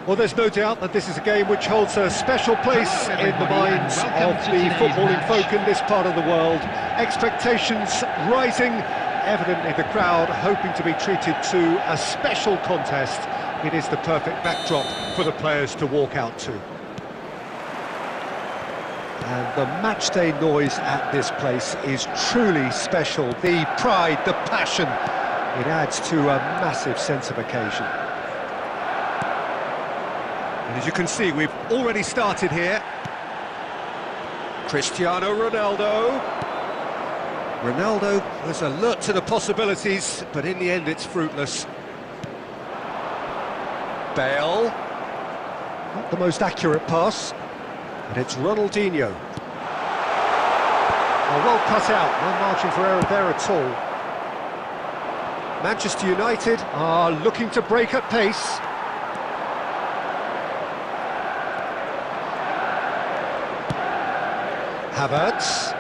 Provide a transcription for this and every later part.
Well, there's no doubt that this is a game which holds a special place in the minds of the footballing folk in this part of the world. Expectations rising, evidently the crowd hoping to be treated to a special contest. It is the perfect backdrop for the players to walk out to. And the matchday noise at this place is truly special. The pride, the passion, it adds to a massive sense of occasion. And as you can see, we've already started here. Cristiano Ronaldo. Ronaldo was alert to the possibilities, but in the end it's fruitless. Bale. Not the most accurate pass. And it's Ronaldinho. Oh, well cut out, no margin for error there at all. Manchester United are looking to break at pace. Havertz.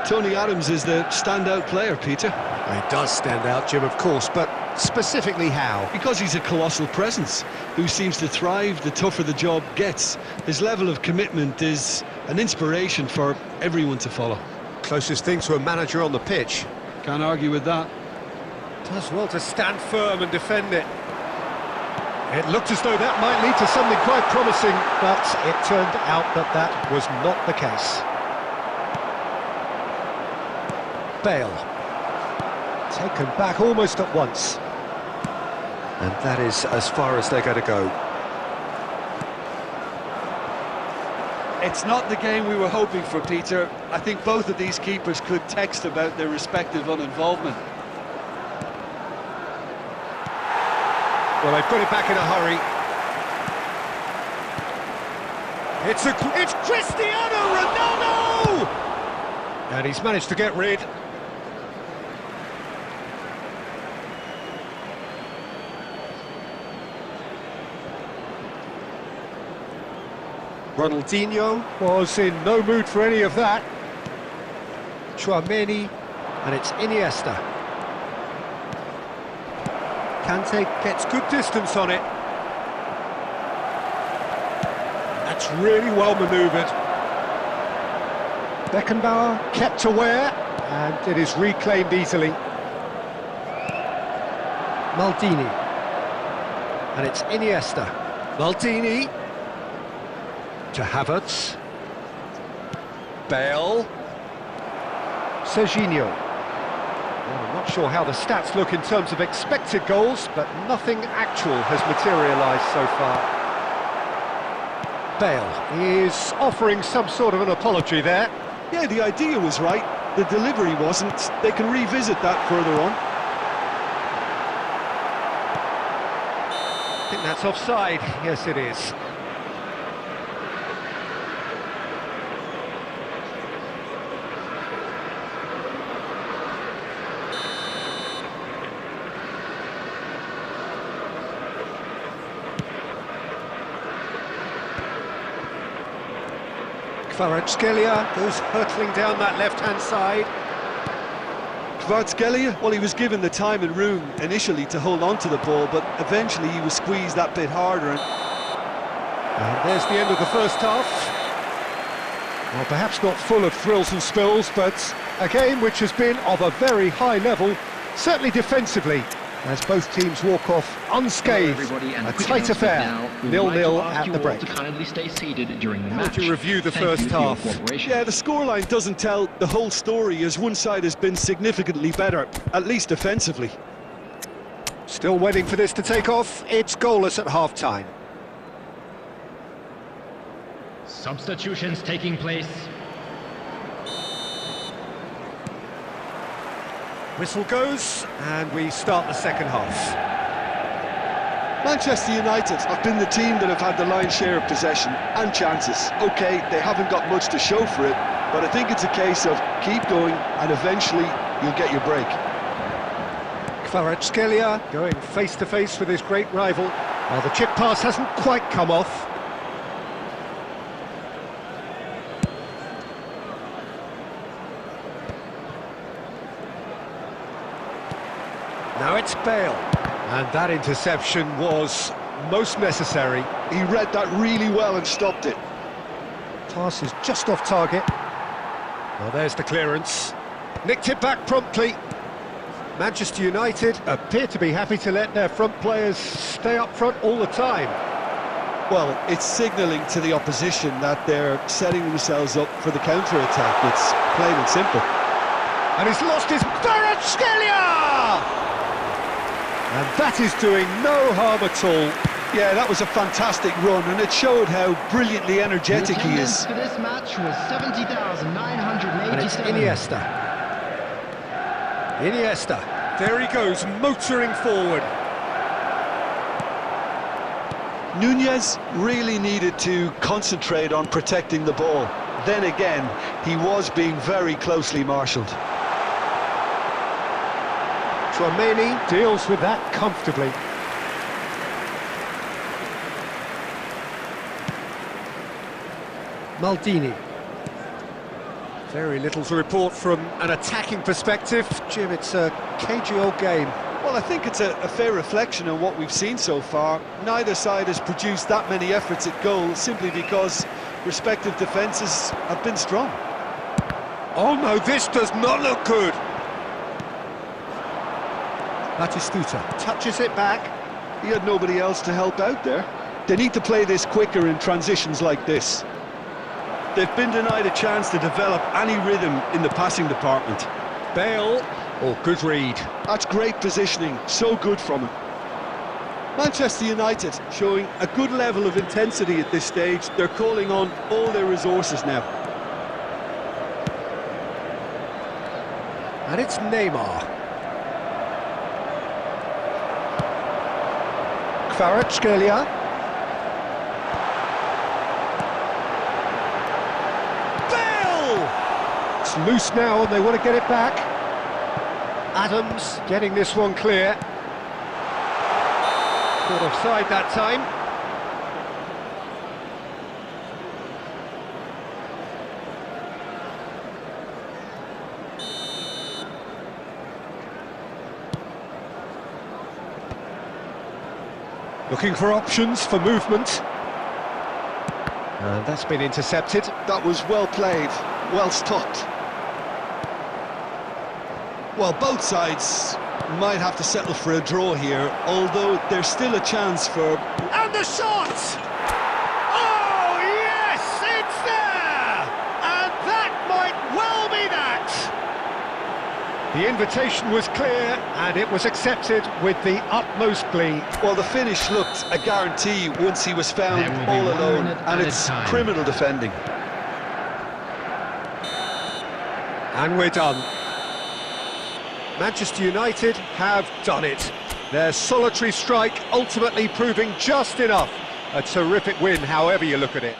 Tony Adams is the standout player, Peter. Well, he does stand out, Jim, of course, but specifically how? Because he's a colossal presence who seems to thrive the tougher the job gets. His level of commitment is an inspiration for everyone to follow. Closest thing to a manager on the pitch. Can't argue with that. Does well to stand firm and defend it. It looked as though that might lead to something quite promising, but it turned out that that was not the case. Bale. Taken back almost at once. And that is as far as they're going to go. It's not the game we were hoping for, Peter. I think both of these keepers could text about their respective uninvolvement. Well, they put it back in a hurry. It's Cristiano Ronaldo! And he's managed to get rid. Ronaldinho was in no mood for any of that. Tchouaméni, and it's Iniesta. Kante gets good distance on it. That's really well manoeuvred. Beckenbauer kept aware, and it is reclaimed easily. Maldini. And it's Iniesta. Maldini. To Havertz. Bale. Serginho. Well, I'm not sure how the stats look in terms of expected goals, but nothing actual has materialised so far. Bale is offering some sort of an apology there. Yeah, the idea was right, the delivery wasn't. They can revisit that further on. I think that's offside. Yes, it is. Kvaratskhelia goes hurtling down that left-hand side. Kvaratskhelia, well, he was given the time and room initially to hold on to the ball, but eventually he was squeezed that bit harder. And there's the end of the first half. Well, perhaps not full of thrills and spills, but a game which has been of a very high level, certainly defensively, as both teams walk off unscathed. A tight affair, 0-0 at the break. To kindly stay seated during the match. How would you review the first half? Yeah, the scoreline doesn't tell the whole story, as one side has been significantly better, at least defensively. Still waiting for this to take off. It's goalless at half-time. Substitutions taking place. Whistle goes, and we start the second half. Manchester United have been the team that have had the lion's share of possession and chances. OK, they haven't got much to show for it, but I think it's a case of keep going and eventually you'll get your break. Kvaratskhelia going face-to-face with his great rival. Well, the chip pass hasn't quite come off. Now it's Bale, and that interception was most necessary. He read that really well and stopped it. Pass is just off target. Well, there's the clearance. Nicked it back promptly. Manchester United appear to be happy to let their front players stay up front all the time. Well, it's signalling to the opposition that they're setting themselves up for the counter-attack. It's plain and simple. And he's lost his Kvaratskhelia! And that is doing no harm at all. Yeah, that was a fantastic run, and it showed how brilliantly energetic he is. For this match was 70,987. And it's Iniesta. There he goes, motoring forward. Nunez really needed to concentrate on protecting the ball. Then again, he was being very closely marshalled. Tchouaméni deals with that comfortably. Maldini. Very little to report from an attacking perspective. Jim, it's a cagey old game. Well, I think it's a fair reflection on what we've seen so far. Neither side has produced that many efforts at goal simply because respective defences have been strong. Oh no, this does not look good. Batistuta touches it back. He had nobody else to help out there. They need to play this quicker in transitions like this. They've been denied a chance to develop any rhythm in the passing department. Bale, oh, good read. That's great positioning, so good from him. Manchester United showing a good level of intensity at this stage. They're calling on all their resources now. And it's Neymar. Kvaratskhelia. It's loose now and they want to get it back. Adams getting this one clear. Caught offside that time. Looking for options for movement. And that's been intercepted. That was well played, well stopped. Well, both sides might have to settle for a draw here, although there's still a chance for... And the shot! Oh, yes, it's there! And that might well be that! The invitation was clear, and it was accepted with the utmost glee. Well, the finish looked a guarantee once he was found all alone, and it's criminal defending. And we're done. Manchester United have done it. Their solitary strike ultimately proving just enough. A terrific win, however you look at it.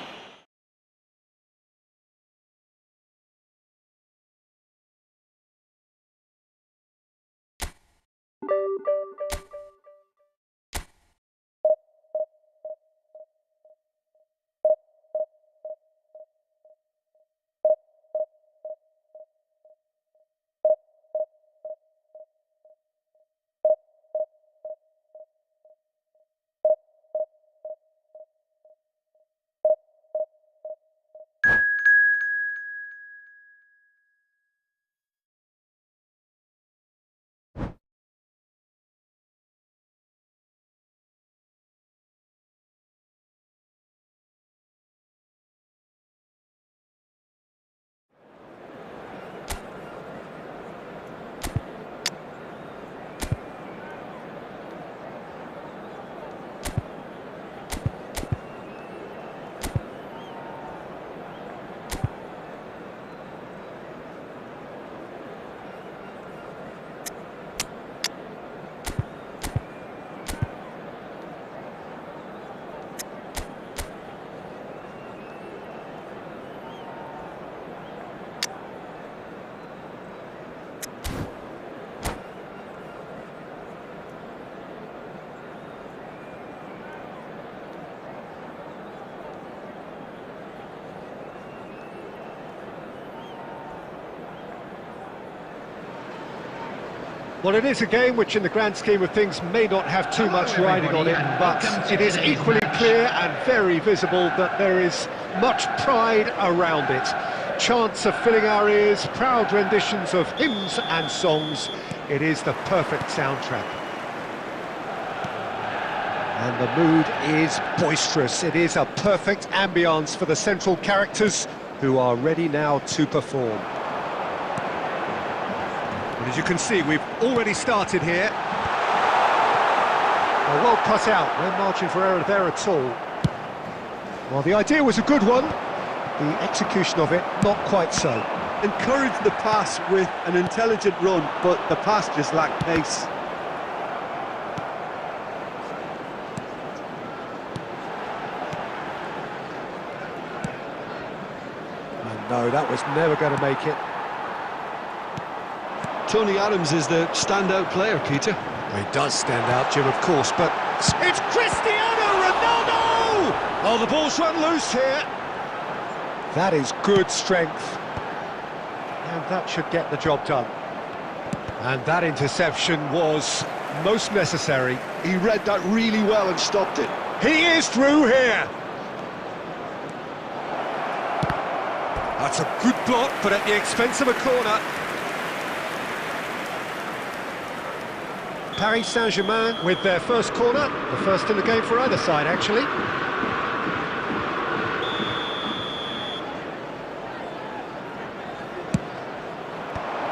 Well, it is a game which in the grand scheme of things may not have too much riding on it, but it is equally clear and very visible that there is much pride around it. Chants are filling our ears, proud renditions of hymns and songs. It is the perfect soundtrack. And the mood is boisterous. It is a perfect ambience for the central characters who are ready now to perform. And as you can see, we've already started here. Well cut out, no margin for error there at all. Well, the idea was a good one, the execution of it, not quite so. Encouraged the pass with an intelligent run, but the pass just lacked pace. And no, that was never going to make it. Tony Adams is the standout player, Peter. Well, he does stand out, Jim, of course, but it's Cristiano Ronaldo! Oh, the ball's run loose here. That is good strength. And that should get the job done. And that interception was most necessary. He read that really well and stopped it. He is through here. That's a good block, but at the expense of a corner. Paris Saint-Germain with their first corner, the first in the game for either side, actually.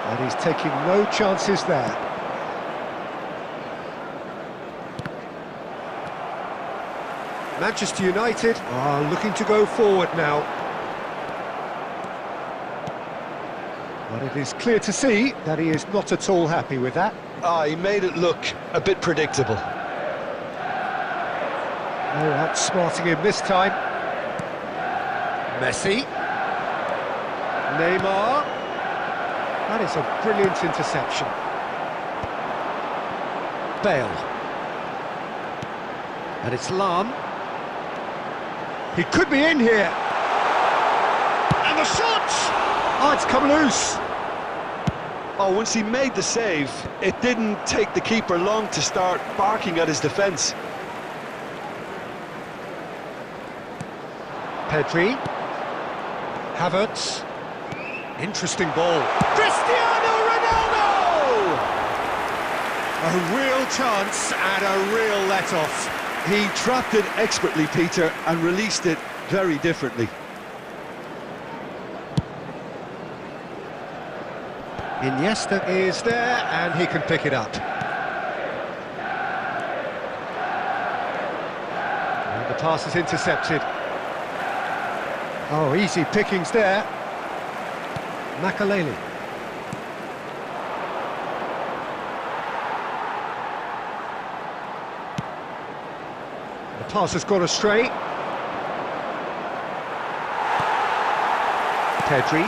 And he's taking no chances there. Manchester United are looking to go forward now. But it is clear to see that he is not at all happy with that. He made it look a bit predictable. Oh, outsmarting him this time. Messi. Neymar. That is a brilliant interception. Bale. And it's Lam. He could be in here. And the shot! Oh, it's come loose. Oh, once he made the save, it didn't take the keeper long to start barking at his defence. Pedri. Havertz. Interesting ball. Cristiano Ronaldo! A real chance and a real let-off. He trapped it expertly, Peter, and released it very differently. Iniesta is there, and he can pick it up. And the pass is intercepted. Oh, easy pickings there. Makaleli. The pass has gone astray. Pedri.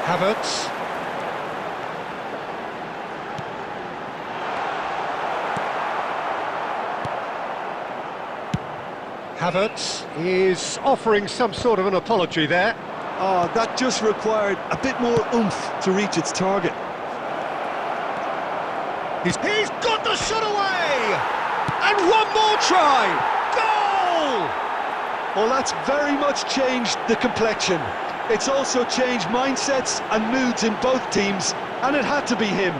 Havertz. Havertz is offering some sort of an apology there. Oh, that just required a bit more oomph to reach its target. He's got the shot away! And one more try! Goal! Well, that's very much changed the complexion. It's also changed mindsets and moods in both teams, and it had to be him.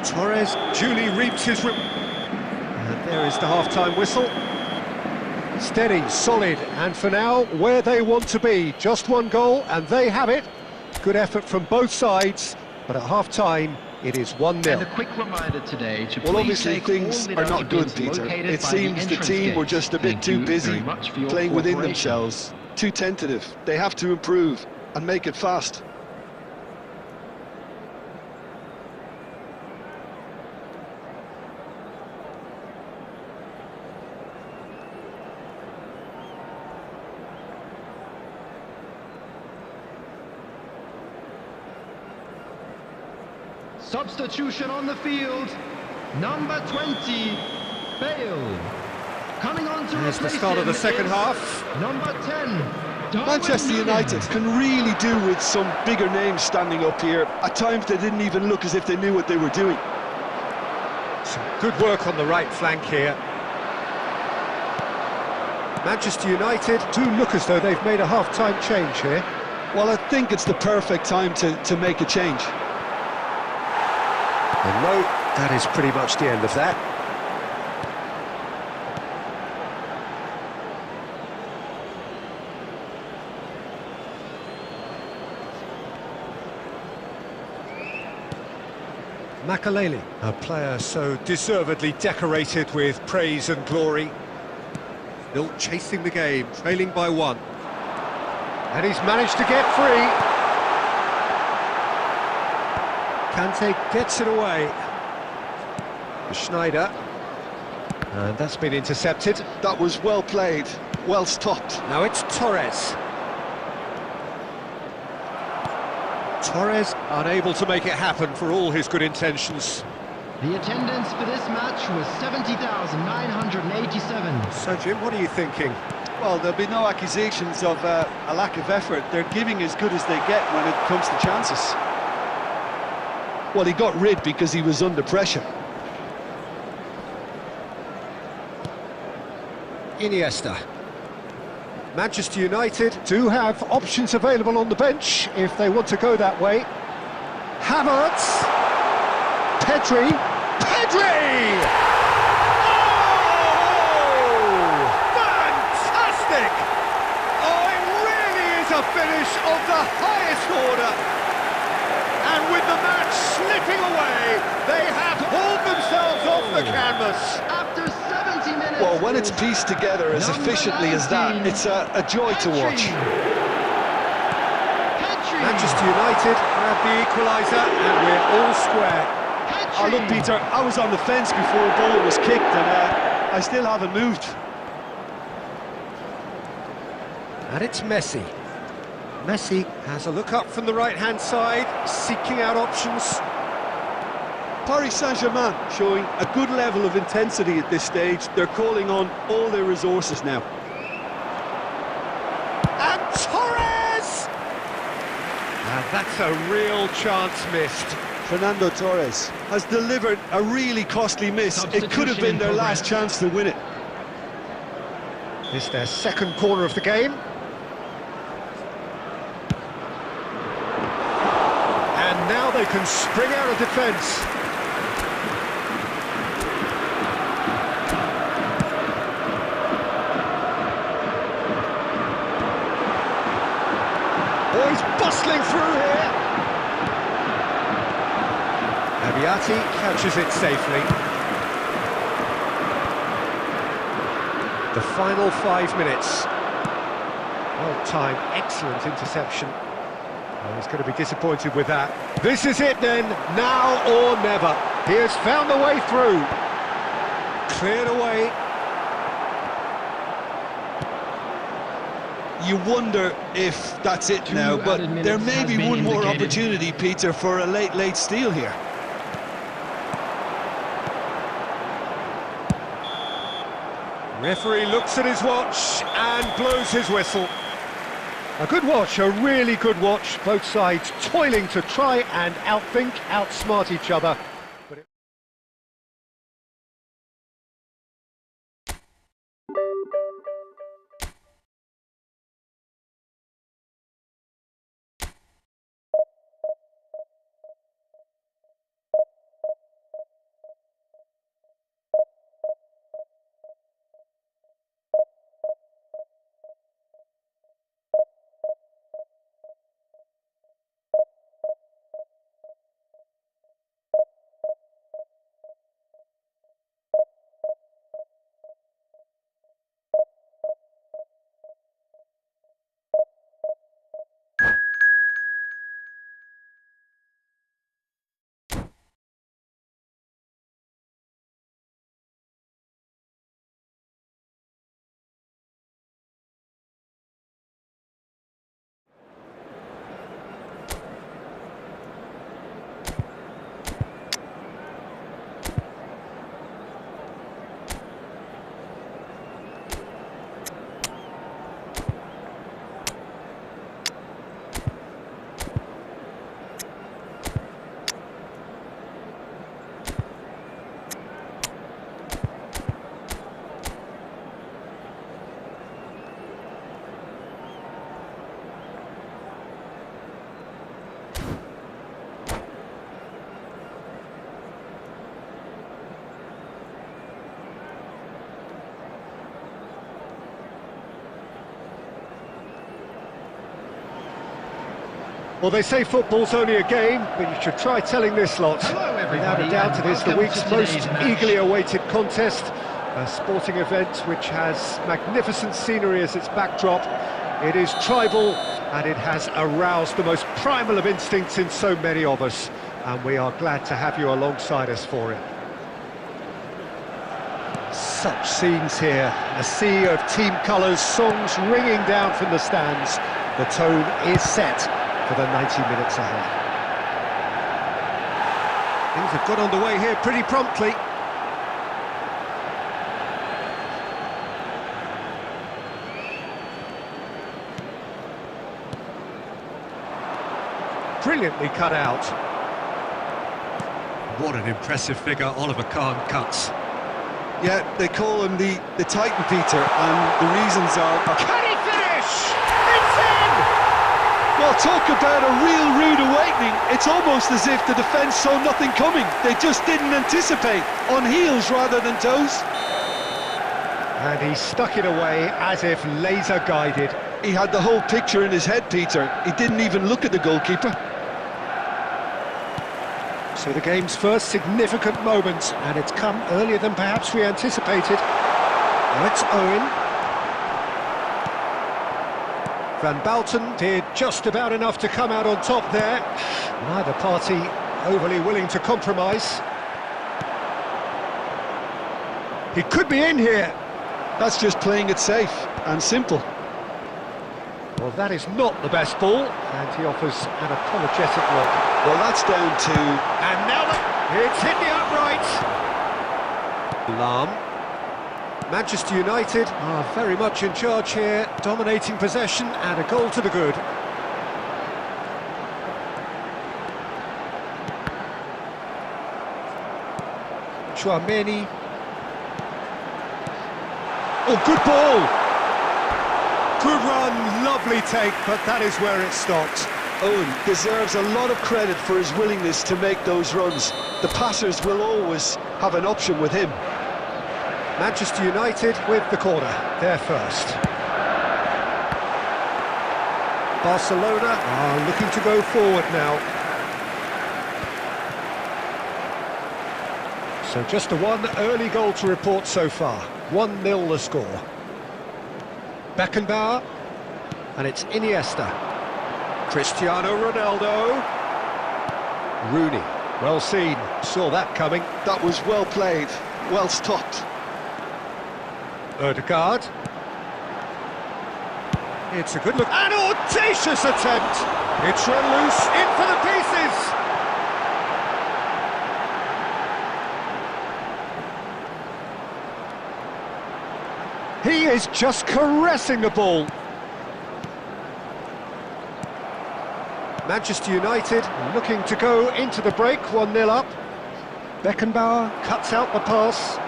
Torres duly reaps his... And there is the half-time whistle. Steady, solid, and for now, where they want to be. Just one goal, and they have it. Good effort from both sides, but at half-time, it is 1-0. And a quick reminder today to well, obviously things are not good, Peter. It seems the team were just a bit too busy playing within themselves, too tentative. They have to improve and make it fast. Substitution on the field, number 20, Bale. Coming on to Here's the start of the second half. Number 10, Manchester United can really do with some bigger names standing up here. At times they didn't even look as if they knew what they were doing. Some good work on the right flank here. Manchester United do look as though they've made a half-time change here. Well, I think it's the perfect time to make a change. And no, that is pretty much the end of that. Makaleli, a player so deservedly decorated with praise and glory. Still chasing the game, trailing by 1. And he's managed to get free. Kante gets it away. Schneider. And that's been intercepted. That was well played, well stopped. Now it's Torres. Torres unable to make it happen for all his good intentions. The attendance for this match was 70,987. So Jim, what are you thinking? Well, there'll be no accusations of a lack of effort. They're giving as good as they get when it comes to chances. Well, he got rid because he was under pressure. Iniesta. Manchester United do have options available on the bench if they want to go that way. Havertz. Pedri. Pedri! Oh! Fantastic! Oh, it really is a finish of the highest order. And with the match slipping away, they have hauled themselves off the canvas. After 70 minutes... Well, when it's pieced together as efficiently as that, it's a joy to watch. Manchester United grab the equaliser and we're all square. Oh, look, Peter, I was on the fence before a ball was kicked and I still haven't moved. And it's Messi. Messi has a look up from the right-hand side, seeking out options. Paris Saint-Germain showing a good level of intensity at this stage. They're calling on all their resources now. And Torres! And that's a real chance missed. Fernando Torres has delivered a really costly miss. It could have been their last chance to win it. This is their second corner of the game. And now they can spring out of defence. Oh, he's bustling through here. Abiati catches it safely. The final 5 minutes. Well timed, excellent interception. Oh, he's going to be disappointed with that. This is it then, now or never. He has found the way through. Cleared away. You wonder if that's it now, but there may be one more opportunity, Peter, for a late steal here. Referee looks at his watch and blows his whistle. A good watch, a really good watch. Both sides toiling to try and outthink, outsmart each other. Well, they say football's only a game, but you should try telling this lot. Hello, Without a everybody, doubt, it is the welcome week's to most today's match. eagerly awaited contest. A sporting event which has magnificent scenery as its backdrop. It is tribal, and it has aroused the most primal of instincts in so many of us. And we are glad to have you alongside us for it. Such scenes here, a sea of team colours, songs ringing down from the stands. The tone is set for the 90 minutes ahead. Things have got underway here pretty promptly. Brilliantly cut out. What an impressive figure Oliver Kahn cuts. Yeah, they call him the Titan, Peter, and the reasons are... Can he finish? It's in! Well, talk about a real rude awakening. It's almost as if the defence saw nothing coming. They just didn't anticipate, on heels rather than toes. And he stuck it away as if laser guided. He had the whole picture in his head, Peter. He didn't even look at the goalkeeper. So the game's first significant moment, and it's come earlier than perhaps we anticipated. Now it's Owen. Van Bouten did just about enough to come out on top there. Neither party overly willing to compromise. He could be in here. That's just playing it safe and simple. Well, that is not the best ball, and he offers an apologetic look. Well, that's down to... And now it's hit the upright. Lahm. Manchester United are very much in charge here, dominating possession and a goal to the good. Chouameni. Oh, good ball! Good run, lovely take, but that is where it stopped. Owen deserves a lot of credit for his willingness to make those runs. The passers will always have an option with him. Manchester United with the corner, they're first. Barcelona are looking to go forward now. So just the one early goal to report so far. 1-0 the score. Beckenbauer, and it's Iniesta. Cristiano Ronaldo. Rooney, well seen, saw that coming. That was well played, well stopped. Odegaard. It's a good look. An audacious attempt! It's run loose, in for the pieces! He is just caressing the ball. Manchester United looking to go into the break, 1-0 up. Beckenbauer cuts out the pass.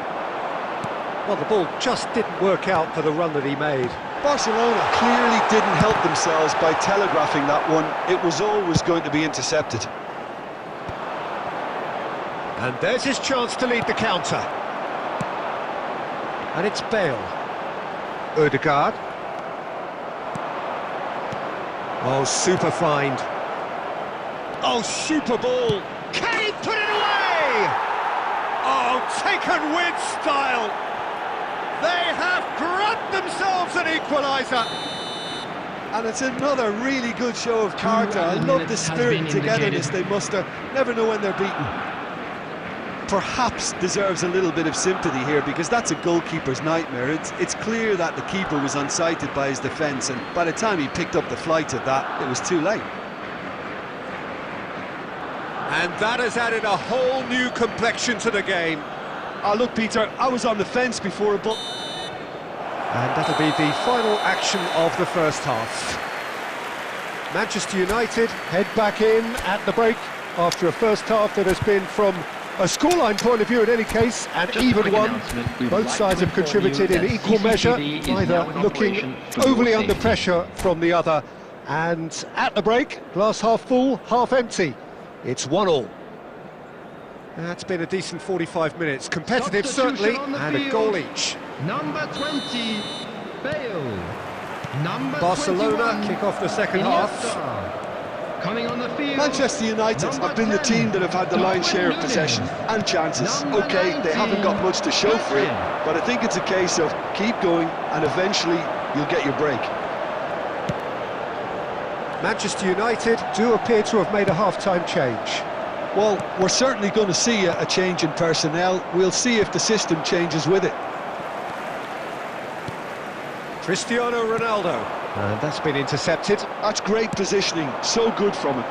Well, the ball just didn't work out for the run that he made. Barcelona clearly didn't help themselves by telegraphing that one. It was always going to be intercepted. And there's his chance to lead the counter. And it's Bale. Odegaard. Oh, super find. Oh, super ball. Can he put it away? Oh, taken with style. They have grabbed themselves an equaliser. And it's another really good show of character. I love the spirit and togetherness they muster. Never know when they're beaten. Perhaps deserves a little bit of sympathy here, because that's a goalkeeper's nightmare. It's clear that the keeper was unsighted by his defence, and by the time he picked up the flight of that, it was too late. And that has added a whole new complexion to the game. Oh, look, Peter, I was on the fence before, but... And that'll be the final action of the first half. Manchester United head back in at the break after a first half that has been, from a scoreline point of view in any case, an even one. Both sides have contributed in equal measure, neither looking overly under pressure from the other. And at the break, glass half full, half empty. It's 1-1. That's been a decent 45 minutes. Competitive, certainly, and a goal each. Number 20, Bale. Number Barcelona 21, kick off the second half. Coming on the field. Manchester United Number have been the 10, team that have had the lion's share of Darwin possession Núñez. and chances. Number Okay, they haven't got 19, much to show for it, Hudson. but I think it's a case of keep going and eventually you'll get your break. Manchester United do appear to have made a half-time change. Well, we're certainly going to see a change in personnel. We'll see if the system changes with it. Cristiano Ronaldo. And that's been intercepted. That's great positioning, so good from him.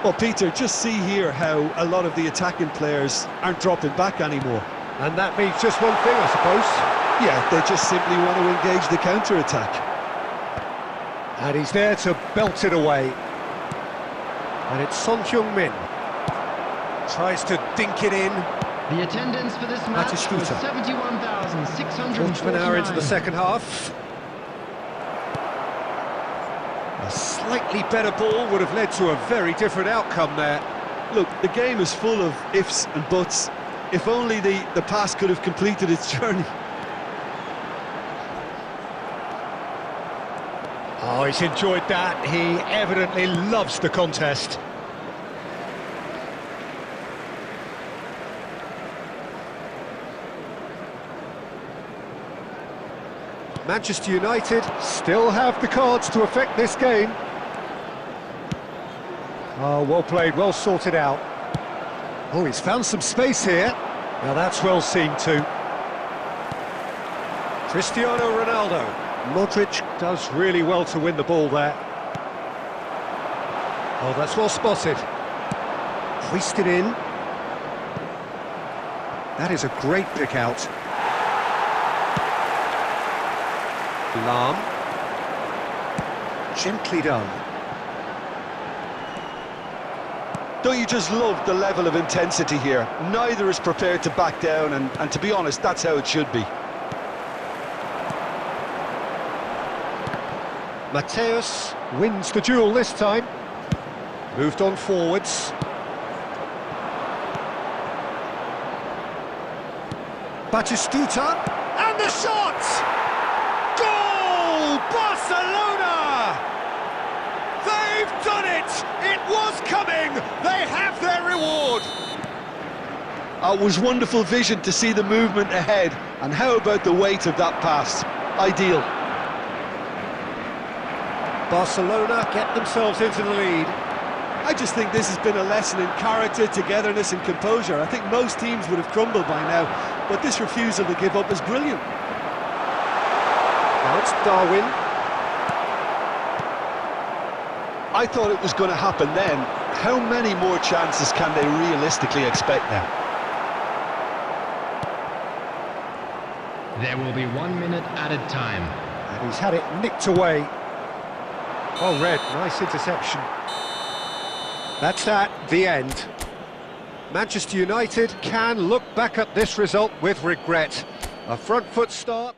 Well, Peter, just see here how a lot of the attacking players aren't dropping back anymore. And that means just one thing, I suppose. Yeah, they just simply want to engage the counter-attack. And he's there to belt it away. And it's Son Heung-min. Tries to dink it in. The attendance for this match was Batistuta. 71,649. Quarter of an hour into the second half. A slightly better ball would have led to a very different outcome there. Look, the game is full of ifs and buts. If only the pass could have completed its journey. Oh, he's enjoyed that. He evidently loves the contest. Manchester United still have the cards to affect this game. Oh, well played, well sorted out. Oh, he's found some space here. Now that's well seen too. Cristiano Ronaldo. Modric does really well to win the ball there. Oh, that's well spotted. Hoisted in. That is a great pick out. Lam. Gently done. Don't you just love the level of intensity here? Neither is prepared to back down, and to be honest, that's how it should be. Mateus wins the duel this time. Moved on forwards. Batistuta, and the shot! Goal! Barcelona! They've done it! It was coming! They have their reward! It was wonderful vision to see the movement ahead, and how about the weight of that pass? Ideal. Barcelona get themselves into the lead. I just think this has been a lesson in character, togetherness and composure. I think most teams would have crumbled by now, but this refusal to give up is brilliant. Now it's Darwin. I thought it was going to happen then. How many more chances can they realistically expect now? There will be 1 minute added time. And he's had it nicked away. Oh, Red, nice interception. That's that, the end. Manchester United can look back at this result with regret. A front foot start.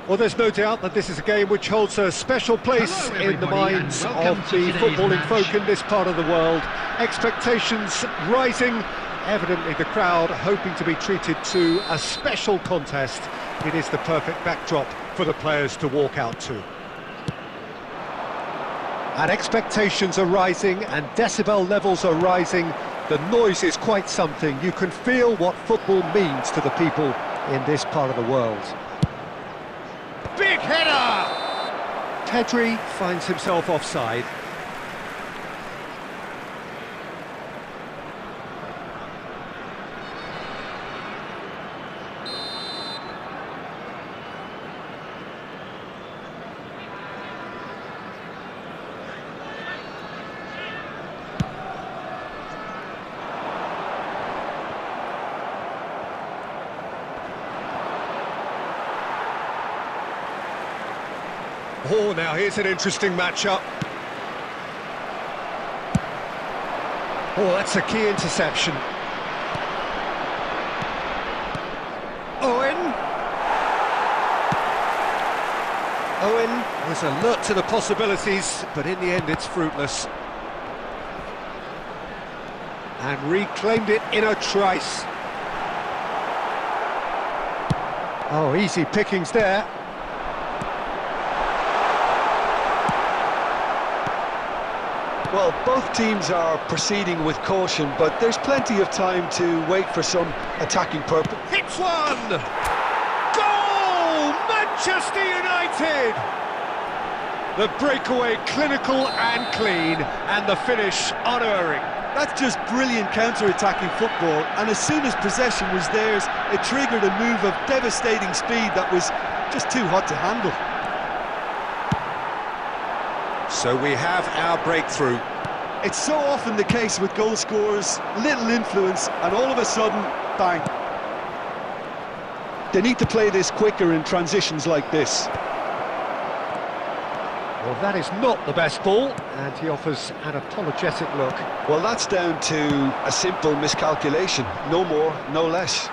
Well, there's no doubt that this is a game which holds a special place Hello, in the everybody, minds and of welcome to the today's footballing match. folk in this part of the world. Expectations rising, evidently the crowd hoping to be treated to a special contest. It is the perfect backdrop for the players to walk out to. And expectations are rising and decibel levels are rising. The noise is quite something. You can feel what football means to the people in this part of the world. Big header! Pedri finds himself offside. Oh, now here's an interesting matchup. Oh, that's a key interception. Owen was alert to the possibilities, but in the end it's fruitless. And reclaimed it in a trice. Oh, easy pickings there. Well, both teams are proceeding with caution, but there's plenty of time to wait for some attacking purpose. Hits one! Goal! Manchester United! The breakaway clinical and clean, and the finish unerring. That's just brilliant counter-attacking football, and as soon as possession was theirs, it triggered a move of devastating speed that was just too hot to handle. So we have our breakthrough. It's so often the case with goal scorers, little influence, and all of a sudden, bang. They need to play this quicker in transitions like this. Well, that is not the best ball, and he offers an apologetic look. Well, that's down to a simple miscalculation, no more, no less.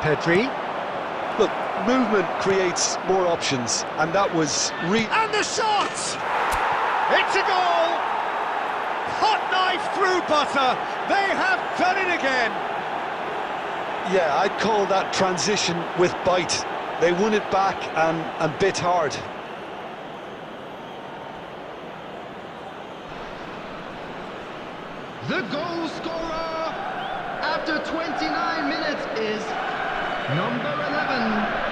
Pedri. Look, movement creates more options, and that was And the shot! It's a goal! Hot knife through butter. They have done it again. Yeah, I'd call that transition with bite. They won it back and bit hard. The goal scorer after 29 minutes is number 11,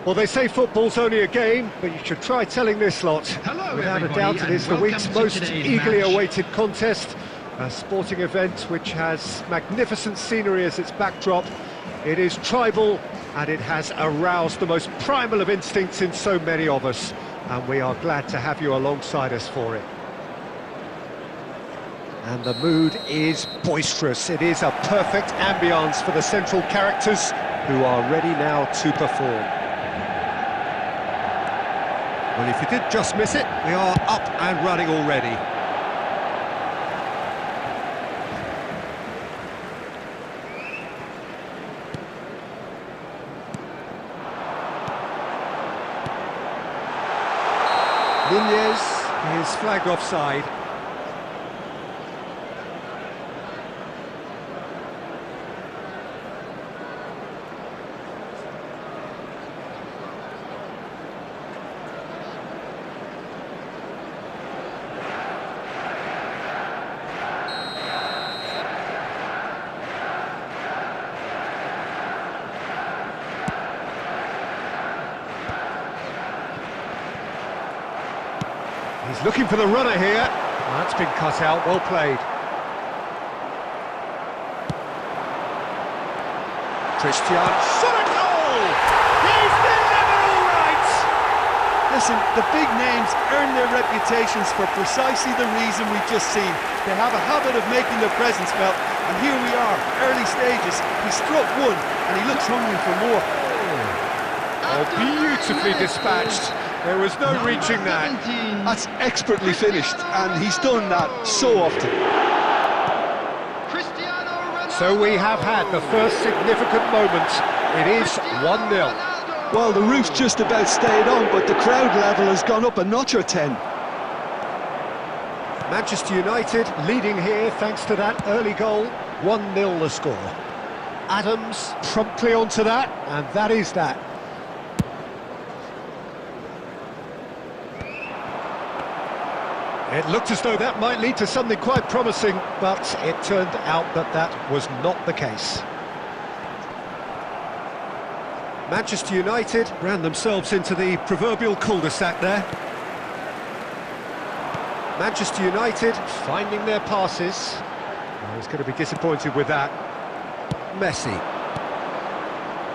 Well, they say football's only a game, but you should try telling this lot. Hello, Without a everybody, doubt, it is and the week's welcome to most today's eagerly match. awaited contest. A sporting event which has magnificent scenery as its backdrop. It is tribal, and it has aroused the most primal of instincts in so many of us. And we are glad to have you alongside us for it. And the mood is boisterous. It is a perfect ambience for the central characters who are ready now to perform. Well, if you did just miss it, we are up and running already. Nunez is flagged offside. He's looking for the runner here. That's been cut out, well played. Christian, shot a goal! He's never all right! Listen, the big names earn their reputations for precisely the reason we've just seen. They have a habit of making their presence felt, and here we are, early stages. He struck one, and he looks hungry for more. Oh, beautifully dispatched. There was no reaching that. That's expertly finished, and he's done that so often. So we have had the first significant moment. It is 1-0. Well, the roof's just about stayed on, but the crowd level has gone up a notch or 10. Manchester United leading here thanks to that early goal. 1-0 the score. Adams promptly onto that, and that is that. It looked as though that might lead to something quite promising, but it turned out that that was not the case. Manchester United ran themselves into the proverbial cul-de-sac there. Manchester United finding their passes. Oh, he's going to be disappointed with that. Messi.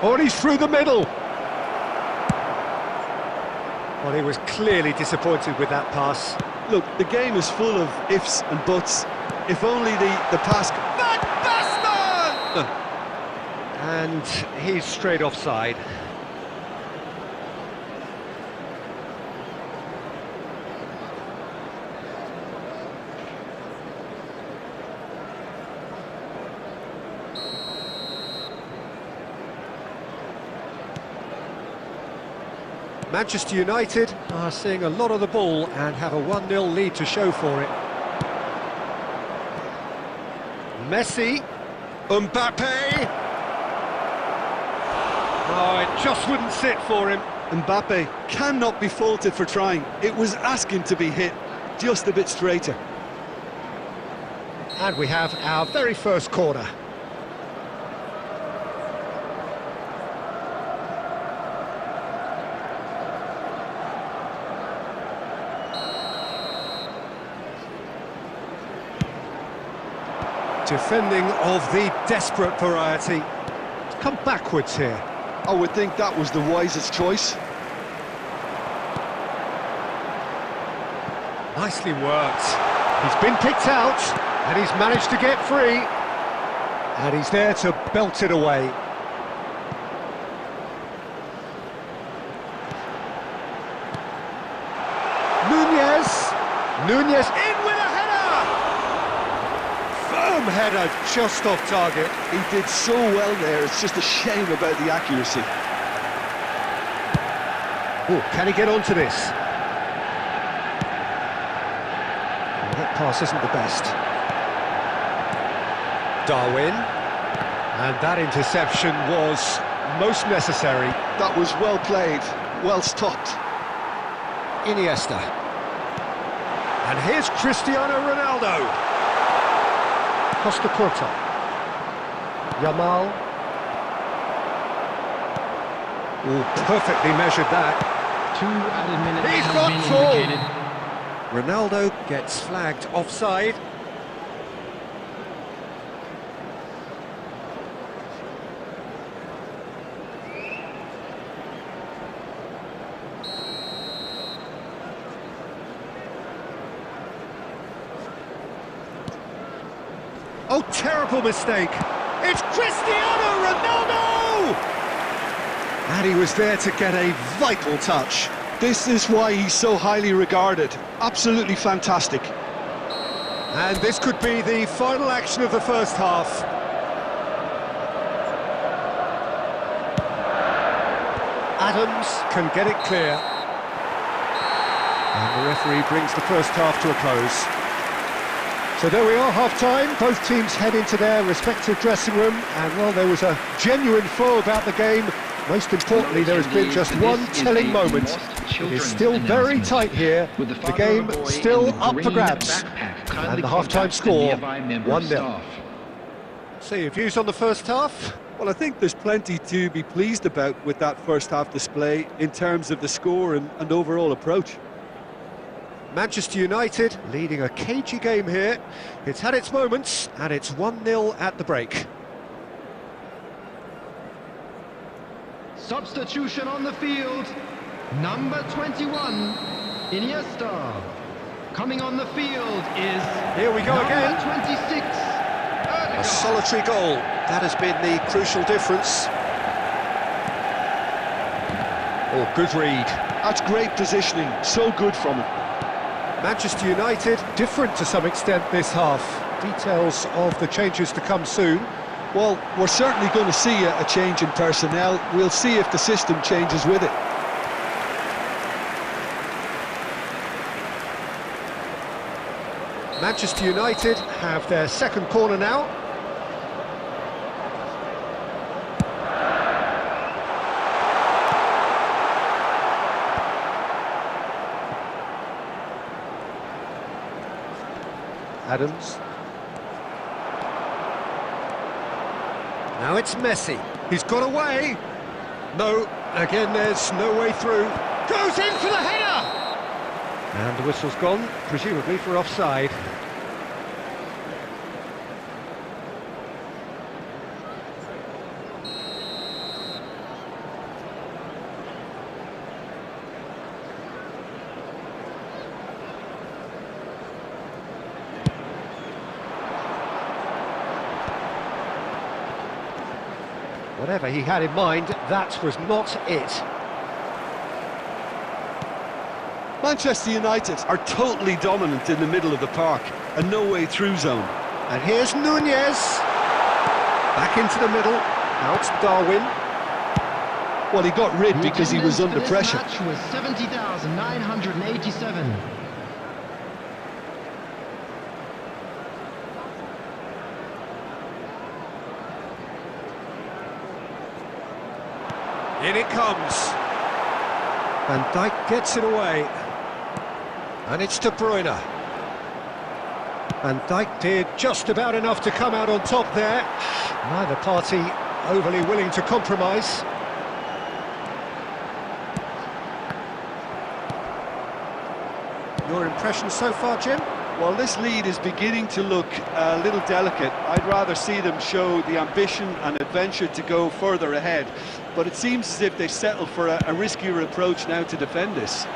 Oh, and he's through the middle. Well, he was clearly disappointed with that pass. Look, the game is full of ifs and buts. If only the pass... Van Basten! And he's straight offside. Manchester United are seeing a lot of the ball and have a 1-0 lead to show for it. Messi, Mbappe. Oh, it just wouldn't sit for him. Mbappe cannot be faulted for trying. It was asking to be hit just a bit straighter. And we have our very first corner. Defending of the desperate variety. Come backwards here. I would think that was the wisest choice. Nicely worked. He's been picked out, and he's managed to get free. And he's there to belt it away. Nunez in with a header! Firm header, just off target. He did so well there, it's just a shame about the accuracy. Oh, can he get onto this? Well, that pass isn't the best. Darwin. And that interception was most necessary. That was well played, well stopped. Iniesta. And here's Cristiano Ronaldo. Costa Curta. Yamal. Oh, perfectly measured that. 2 added minutes He's have got been full. indicated. Ronaldo gets flagged offside. Oh, terrible mistake. It's Cristiano Ronaldo! And he was there to get a vital touch. This is why he's so highly regarded. Absolutely fantastic. And this could be the final action of the first half. Adams can get it clear. And the referee brings the first half to a close. So there we are, half-time. Both teams head into their respective dressing room. And, well, there was a genuine flow about the game. Most importantly, there has been just one telling moment. It is still very tight here. The game still up for grabs. And the half-time score, 1-0. So your views on the first half? Well, I think there's plenty to be pleased about with that first half display in terms of the score and overall approach. Manchester United leading a cagey game here. It's had its moments, and it's 1-0 at the break. Substitution on the field. Number 21, Iniesta. Coming on the field is Here we go number again. 26, A solitary goal. That has been the crucial difference. Oh, good read. That's great positioning, so good from him. Manchester United different to some extent this half. Details of the changes to come soon. Well, we're certainly going to see a change in personnel. We'll see if the system changes with it. Manchester United have their second corner now. Adams. Now it's Messi. He's got away. No, again there's no way through. Goes in for the header! And the whistle's gone, presumably for offside. Whatever he had in mind, that was not it. Manchester United are totally dominant in the middle of the park, a no-way-through zone. And here's Nunez. Back into the middle. Now it's Darwin. Well, he got rid because he was under pressure. The match was 70,987. In it comes. Van Dijk gets it away. And it's De Bruyne. Van Dijk did just about enough to come out on top there. Neither party overly willing to compromise. Your impression so far, Jim? Well, this lead is beginning to look a little delicate. I'd rather see them show the ambition and adventure to go further ahead. But it seems as if they've settled for a riskier approach now to defend this.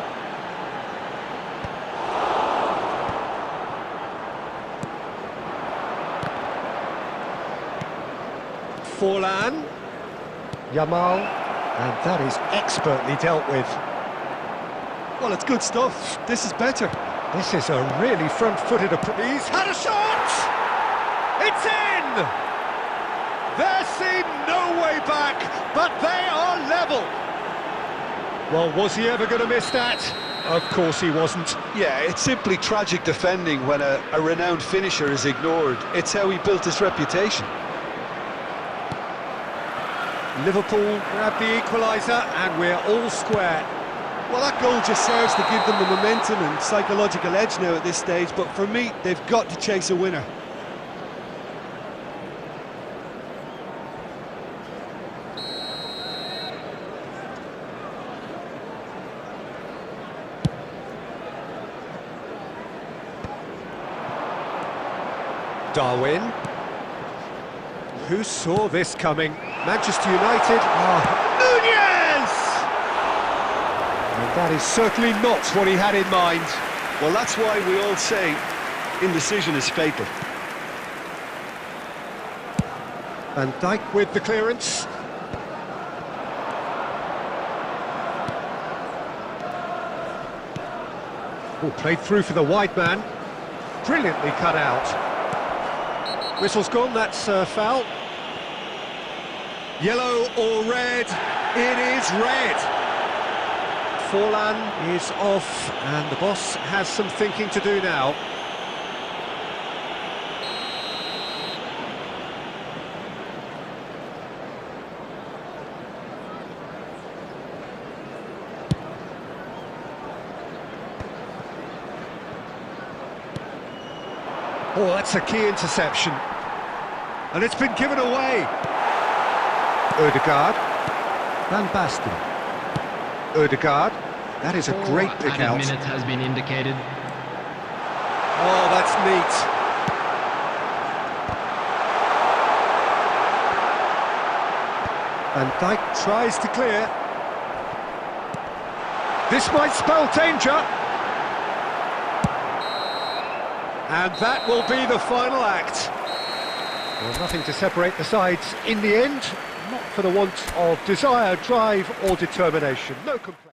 Forlan. Yamal. And that is expertly dealt with. Well, it's good stuff. This is better. This is a really front-footed approach. He's had a shot! It's in! There seemed no way back, but they are level. Well, was he ever going to miss that? Of course he wasn't. Yeah, it's simply tragic defending when a renowned finisher is ignored. It's how he built his reputation. Liverpool grab the equaliser, and we're all square. Well, that goal just serves to give them the momentum and psychological edge now at this stage, but for me, they've got to chase a winner. Darwin. Who saw this coming? Manchester United. Nunez! And that is certainly not what he had in mind. Well, that's why we all say indecision is fatal. Van Dijk with the clearance. Oh, played through for the wide man. Brilliantly cut out. Whistle's gone, that's foul. Yellow or red? It is red. Forlan is off, and the boss has some thinking to do now. Oh, that's a key interception. And it's been given away. Ødegaard. Van Basten. Ødegaard. That is a great pick out. Minute has been indicated. Oh, that's neat. Van Dijk tries to clear. This might spell danger. And that will be the final act. Well, nothing to separate the sides in the end, not for the want of desire, drive or determination. No complaint.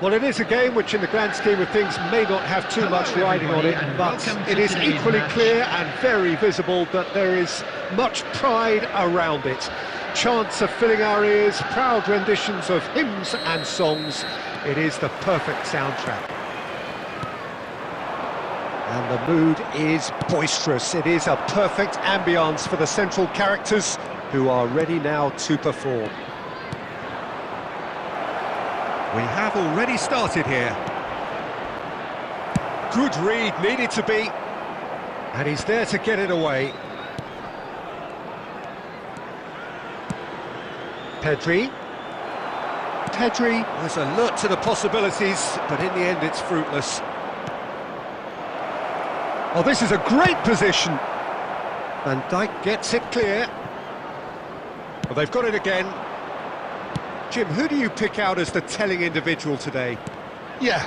Well, it is a game which, in the grand scheme of things, may not have too much riding on it, but it is equally clear and very visible that there is much pride around it. Chants are filling our ears, proud renditions of hymns and songs. It is the perfect soundtrack. And the mood is boisterous. It is a perfect ambience for the central characters, who are ready now to perform. We have already started here. Good read, needed to be. And he's there to get it away. Pedri. Pedri was alert to the possibilities, but in the end it's fruitless. Oh, this is a great position. Van Dijk gets it clear. Well, they've got it again. Jim, who do you pick out as the telling individual today? Yeah,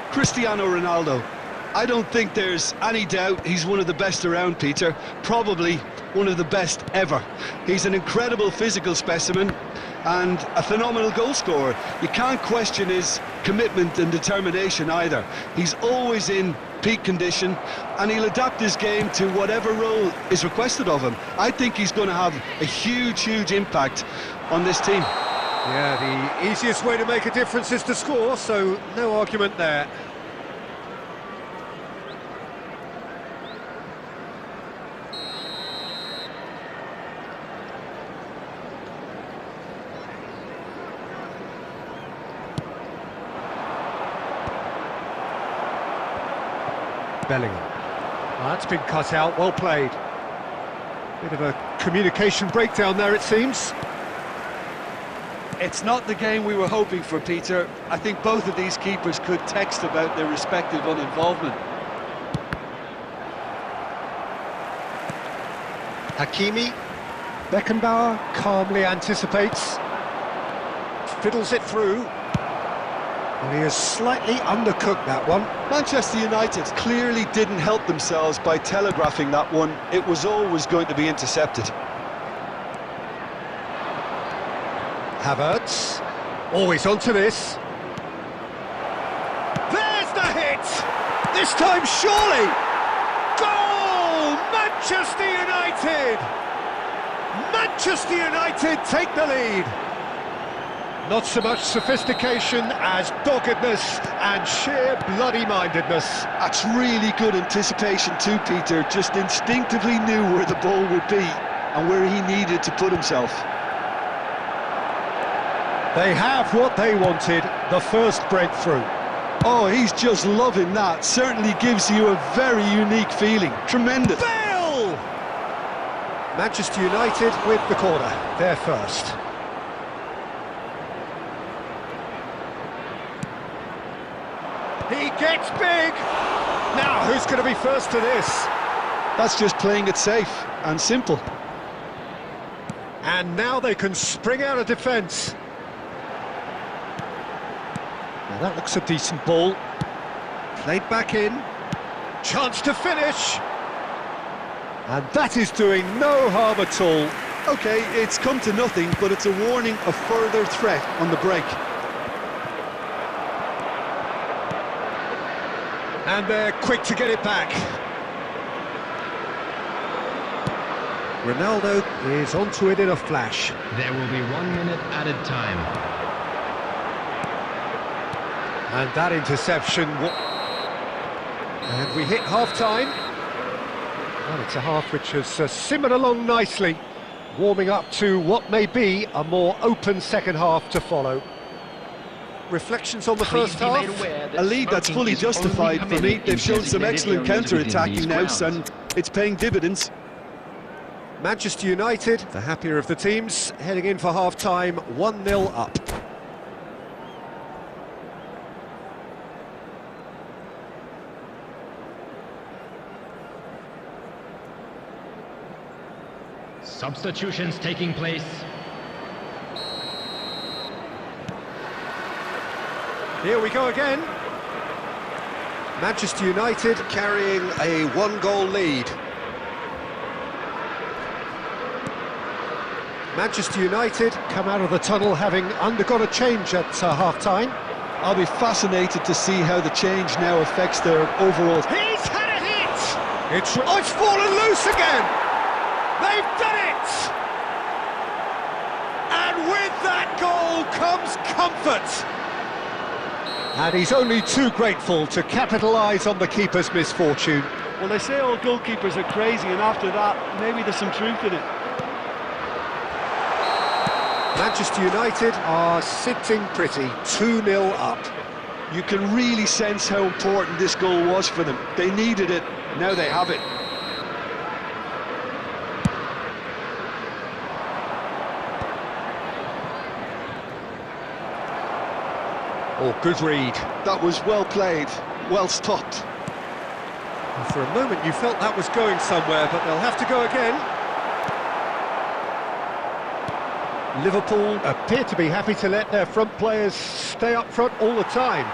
Cristiano Ronaldo. I don't think there's any doubt he's one of the best around, Peter. Probably one of the best ever. He's an incredible physical specimen and a phenomenal goal scorer. You can't question his commitment and determination either. He's always in peak condition and he'll adapt his game to whatever role is requested of him. I think he's going to have a huge impact on this team. Yeah, the easiest way to make a difference is to score, so no argument there. Bellingham. Oh, that's been cut out, well played. Bit of a communication breakdown there, it seems. It's not the game we were hoping for, Peter. I think both of these keepers could text about their respective uninvolvement. Hakimi. Beckenbauer calmly anticipates. Fiddles it through. Well, he has slightly undercooked that one. Manchester United clearly didn't help themselves by telegraphing that one. It was always going to be intercepted. Havertz, always onto this. There's the hit! This time surely! Goal! Manchester United! Manchester United take the lead! Not so much sophistication as doggedness and sheer bloody-mindedness. That's really good anticipation too, Peter. Just instinctively knew where the ball would be and where he needed to put himself. They have what they wanted, the first breakthrough. Oh, he's just loving that. Certainly gives you a very unique feeling. Tremendous. Bale! Manchester United with the corner, they're first. He gets big! Now, who's going to be first to this? That's just playing it safe and simple. And now they can spring out of defence. Well, that looks a decent ball. Played back in. Chance to finish. And that is doing no harm at all. Okay, it's come to nothing, but it's a warning of further threat on the break. And they're quick to get it back. Ronaldo is onto it in a flash. There will be 1 minute added time. And that interception... And we hit half-time. Well, it's a half which has simmered along nicely, warming up to what may be a more open second half to follow. Reflections on the first half? A lead that's fully justified for me. They've shown some excellent counter-attacking now, and it's paying dividends. Manchester United, the happier of the teams, heading in for half-time, 1-0 up. Substitutions taking place. Here we go again. Manchester United carrying a one-goal lead. Manchester United come out of the tunnel having undergone a change at half-time. I'll be fascinated to see how the change now affects their overall... He's had a hit! It's fallen loose again! They've done it! And with that goal comes comfort! And he's only too grateful to capitalise on the keeper's misfortune. Well, they say all goalkeepers are crazy, and after that, maybe there's some truth in it. Manchester United are sitting pretty, 2-0 up. You can really sense how important this goal was for them. They needed it, now they have it. Oh, good read. That was well played, well stopped. And for a moment you felt that was going somewhere, but they'll have to go again. Liverpool appear to be happy to let their front players stay up front all the time.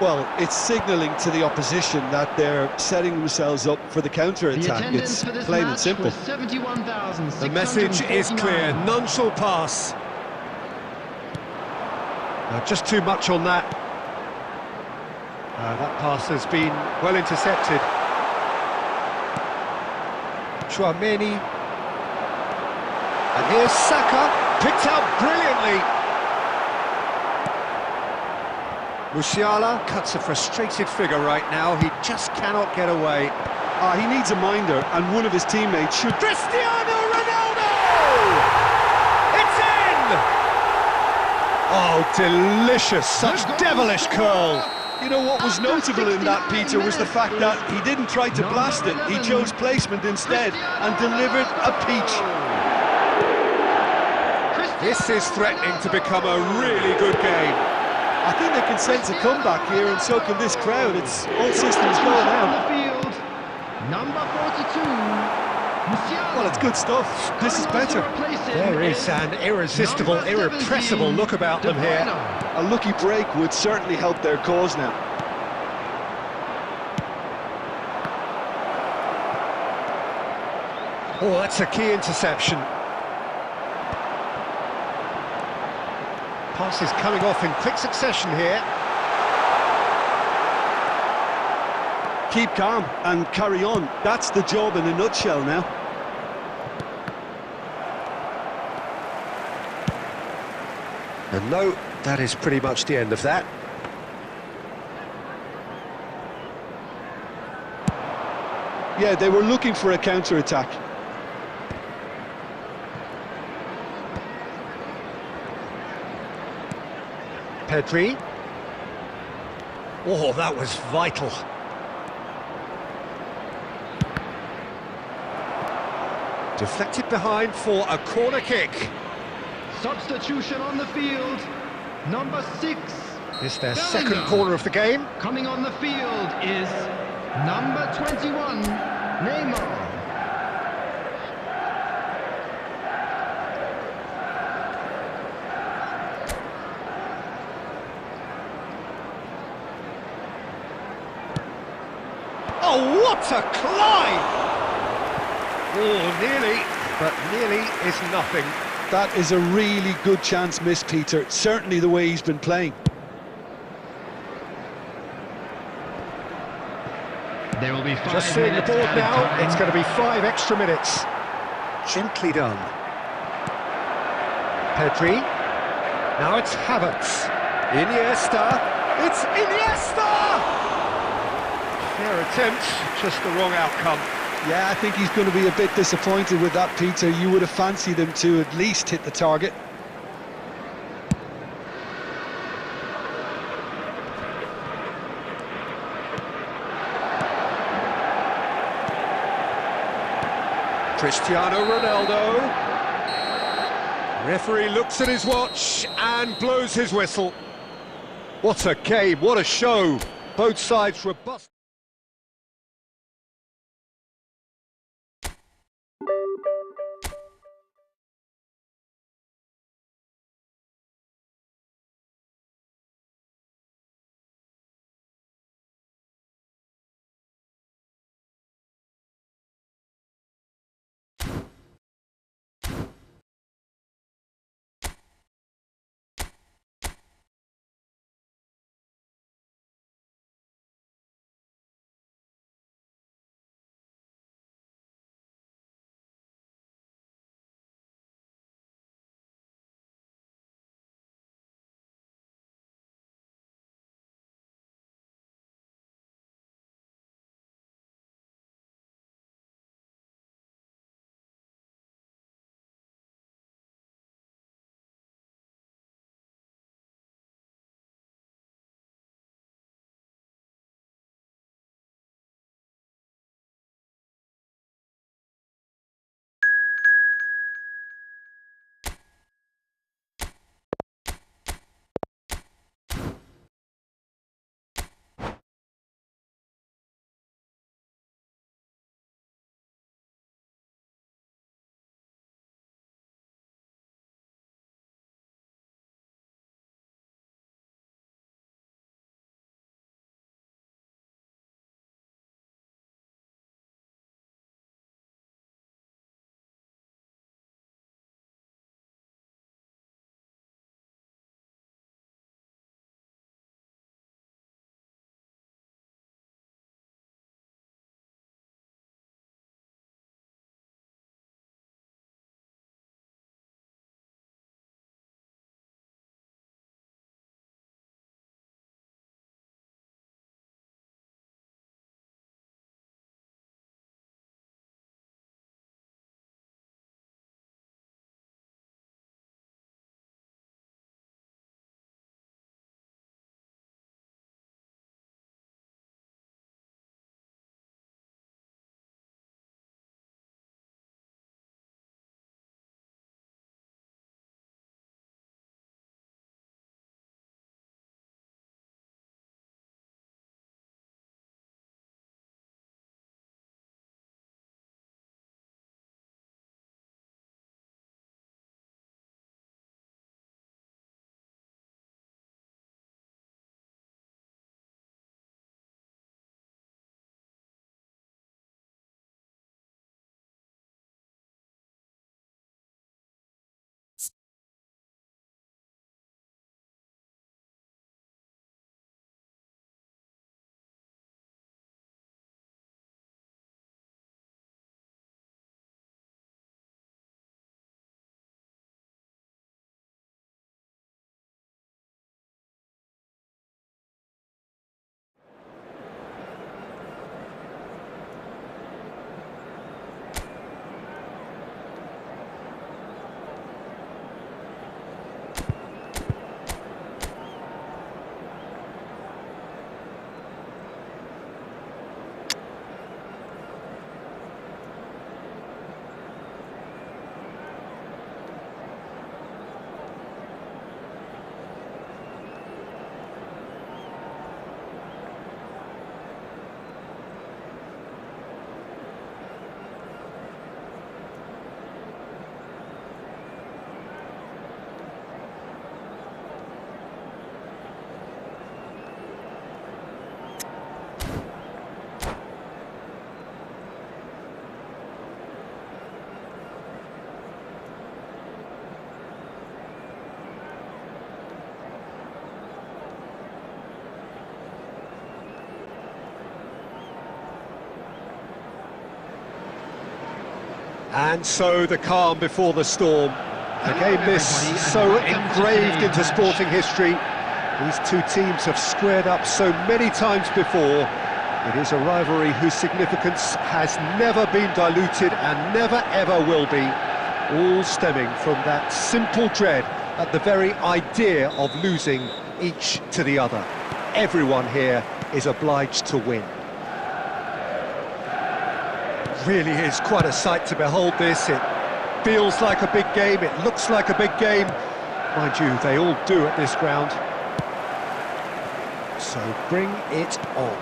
Well, it's signalling to the opposition that they're setting themselves up for the counter-attack. It's plain and simple. The message is clear, none shall pass. Just too much on that. That pass has been well intercepted. Chouameni. And here's Saka, picked out brilliantly. Musiala cuts a frustrated figure right now, he just cannot get away. He needs a minder, and one of his teammates should... Cristiano Ronaldo! It's in! Oh, delicious, such devilish curl. You know what was notable in that, Peter, was the fact that he didn't try to blast it, he chose placement instead, and delivered a peach. This is threatening to become a really good game. I think they can sense a comeback here, and so can this crowd. It's all systems go On now. the field, number 42, Musiala. Well, it's good stuff. This is Coming on to better. replace him There is an irresistible, number irrepressible 17, look about them here. De A lucky break would certainly help their cause now. Oh, that's a key interception. Passes coming off in quick succession here. Keep calm and carry on. That's the job in a nutshell now. And no, that is pretty much the end of that. Yeah, they were looking for a counter-attack. Pedri. Oh, that was vital. Deflected behind for a corner kick. Substitution on the field, number 6. It's their Bellingham. second corner of the game. Coming on the field is number 21, Neymar. Oh, what a climb! Oh, nearly, but nearly is nothing. That is a really good chance missed, Peter. Certainly the way he's been playing. There will be 5 Just seeing the minutes board added now, time. it's going to be 5 extra minutes. Gently done. Pedri. Now it's Havertz. Iniesta. It's Iniesta! Fair attempt, just the wrong outcome. Yeah, I think he's going to be a bit disappointed with that, Peter. You would have fancied him to at least hit the target. Cristiano Ronaldo. Referee looks at his watch and blows his whistle. What a game, what a show. Both sides robust. And so the calm before the storm. A game this so engraved into sporting history. These two teams have squared up so many times before. It is a rivalry whose significance has never been diluted and never ever will be. All stemming from that simple dread at the very idea of losing each to the other. Everyone here is obliged to win. Really is quite a sight to behold this. It feels like a big game, it looks like a big game. Mind you, they all do at this ground. So bring it on.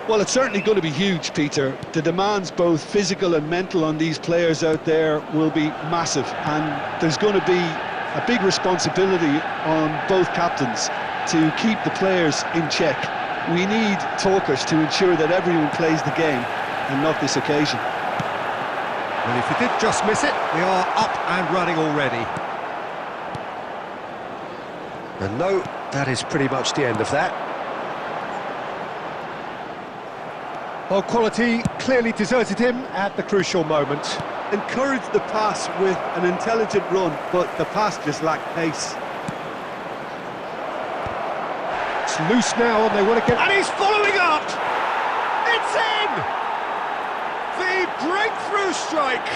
Well, it's certainly going to be huge, Peter. The demands, both physical and mental, on these players out there will be massive, and there's going to be a big responsibility on both captains to keep the players in check. We need talkers to ensure that everyone plays the game, and not this occasion. Well, if you did just miss it, we are up and running already. And no, that is pretty much the end of that. Well, quality clearly deserted him at the crucial moment. Encouraged the pass with an intelligent run, but the pass just lacked pace. It's loose now and they want to get... And he's following up! It's in! The breakthrough strike!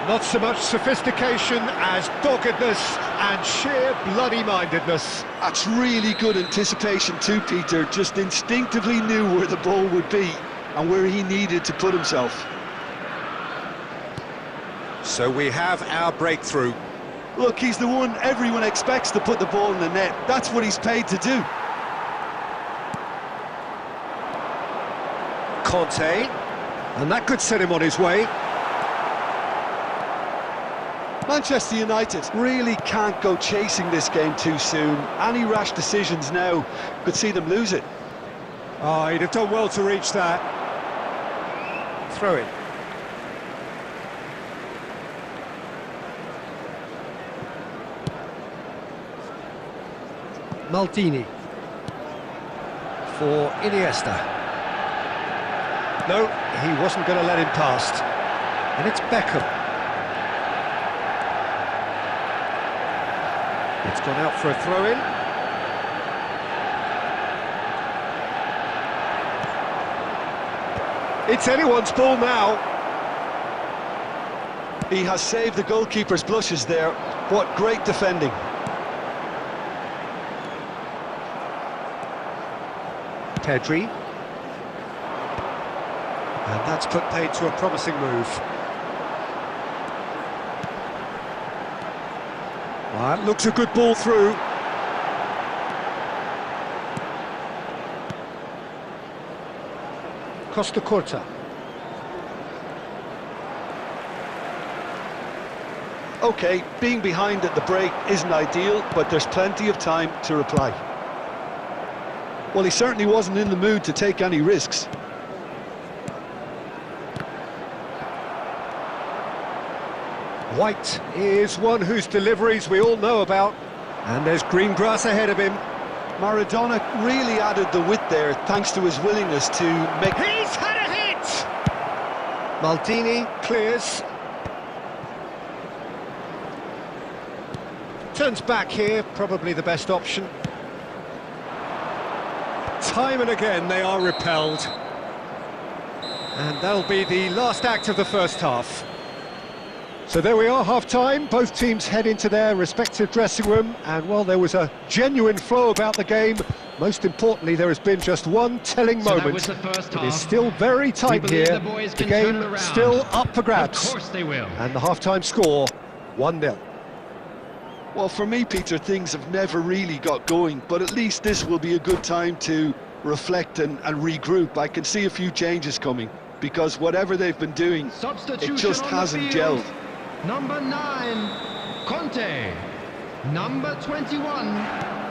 Not so much sophistication as doggedness and sheer bloody-mindedness. That's really good anticipation too, Peter. Just instinctively knew where the ball would be and where he needed to put himself. So we have our breakthrough. Look, he's the one everyone expects to put the ball in the net. That's what he's paid to do. Conte, and that could set him on his way. Manchester United really can't go chasing this game too soon. Any rash decisions now could see them lose it. Oh, he'd have done well to reach that. Throw it. Maldini for Iniesta. No, he wasn't going to let him past. And it's Beckham. It's gone out for a throw-in. It's anyone's ball now. He has saved the goalkeeper's blushes there. What great defending. Pedri. And that's put paid to a promising move. That looks a good ball through. Costa Curta. OK, being behind at the break isn't ideal, but there's plenty of time to reply. Well, he certainly wasn't in the mood to take any risks. White is one whose deliveries we all know about, and there's green grass ahead of him. Maradona really added the width there, thanks to his willingness to make... He's had a hit! Maldini clears. Turns back here, probably the best option. Time and again they are repelled. And that'll be the last act of the first half. So there we are, half-time. Both teams head into their respective dressing room, and while there was a genuine flow about the game, most importantly, there has been just one telling moment. It is still very tight here. The game still up for grabs. Of course they will. And the half-time score, 1-0. Well, for me, Peter, things have never really got going, but at least this will be a good time to reflect and regroup. I can see a few changes coming, because whatever they've been doing, it just hasn't gelled. Number 9, Conte. Number 21,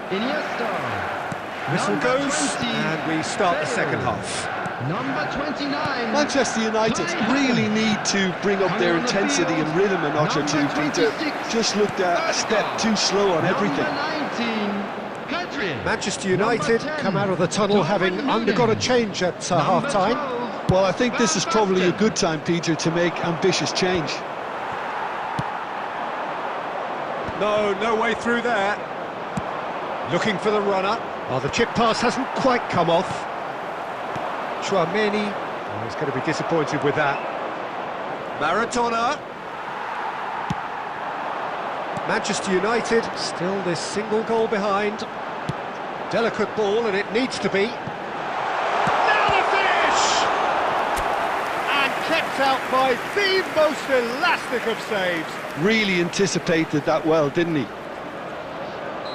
Iniesta. Whistle Number goes, 20, and we start the second half. Number 29. Manchester United really need to bring up their intensity and rhythm a notch or two, Peter. Just looked a step too slow on everything. Manchester United come out of the tunnel having undergone a change at half-time. Well, I think this is probably a good time, Peter, to make ambitious change. No way through there. Looking for the runner. Oh, the chip pass hasn't quite come off. Chouameni, oh, he's going to be disappointed with that. Maradona. Manchester United, still this single goal behind. Delicate ball, and it needs to be. Now the finish! And kept out by the most elastic of saves. Really anticipated that well, didn't he?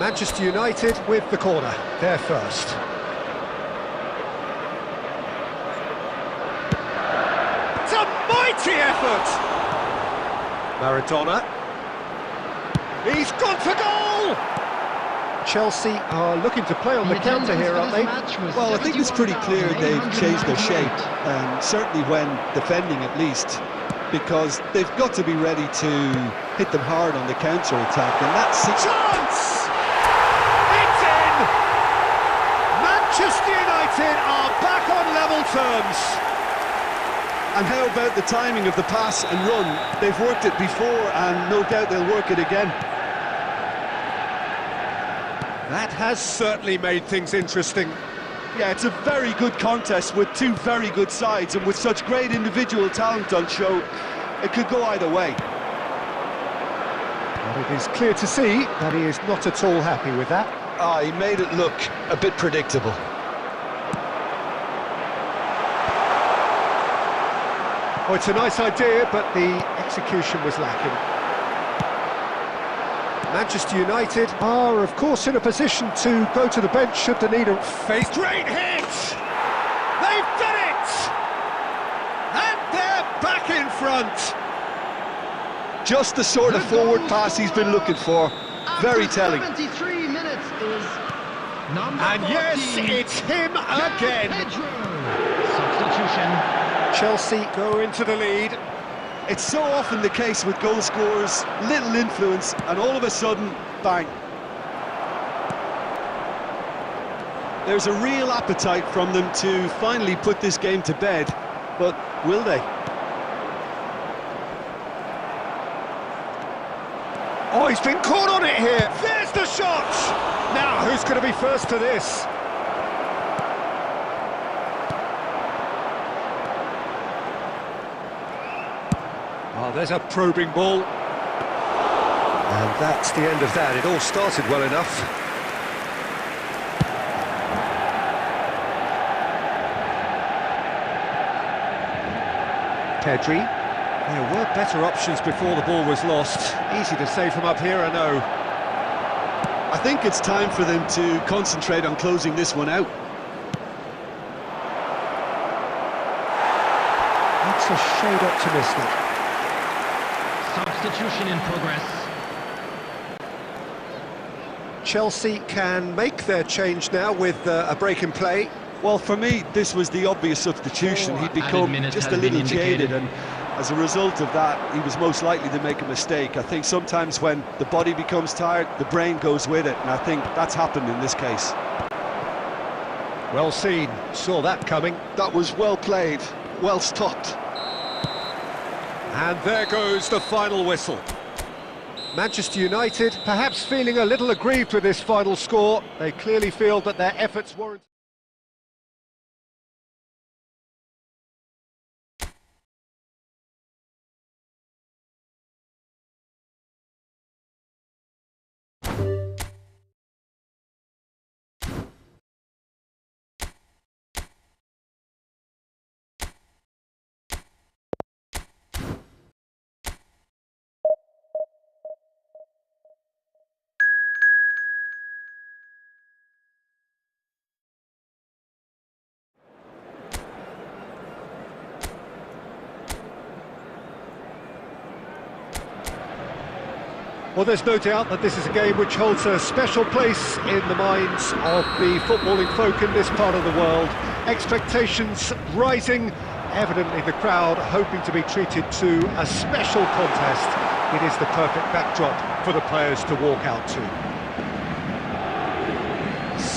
Manchester United with the corner, they're first. It's a mighty effort! Maradona. He's gone for goal! Chelsea are looking to play on the counter here, aren't they? Well, I think it's pretty clear they've changed their shape, certainly when defending at least, because they've got to be ready to hit them hard on the counter-attack, and that's... Chance! It's in! Manchester United are back on level terms. And how about the timing of the pass and run? They've worked it before, and no doubt they'll work it again. That has certainly made things interesting. Yeah, it's a very good contest with two very good sides, and with such great individual talent on show, it could go either way. But it is clear to see that he is not at all happy with that. He made it look a bit predictable. Oh, it's a nice idea, but the execution was lacking. Manchester United are, of course, in a position to go to the bench should the need a face. Great hit! They've done it! And they're back in front! Just the sort of forward pass he's been looking for. Very telling. 73 minutes is number And 14, yes, it's him again! Pedro. Substitution. Chelsea go into the lead. It's so often the case with goal scorers, little influence, and all of a sudden, bang. There's a real appetite from them to finally put this game to bed, but will they? Oh, he's been caught on it here. There's the shot! Now, who's going to be first to this? Oh, there's a probing ball. And that's the end of that. It all started well enough. Pedri. There were better options before the ball was lost. Easy to say from up here, I know. I think it's time for them to concentrate on closing this one out. That's a shade optimistic. Substitution in progress. Chelsea can make their change now with a break in play. Well, for me, this was the obvious substitution. He'd become just a little jaded, and as a result of that, he was most likely to make a mistake. I think sometimes when the body becomes tired, the brain goes with it, and I think that's happened in this case. Well seen, saw that coming. That was well played, well stopped. And there goes the final whistle. Manchester United perhaps feeling a little aggrieved with this final score. They clearly feel that their efforts warrant... Well, there's no doubt that this is a game which holds a special place in the minds of the footballing folk in this part of the world. Expectations rising, evidently the crowd hoping to be treated to a special contest. It is the perfect backdrop for the players to walk out to.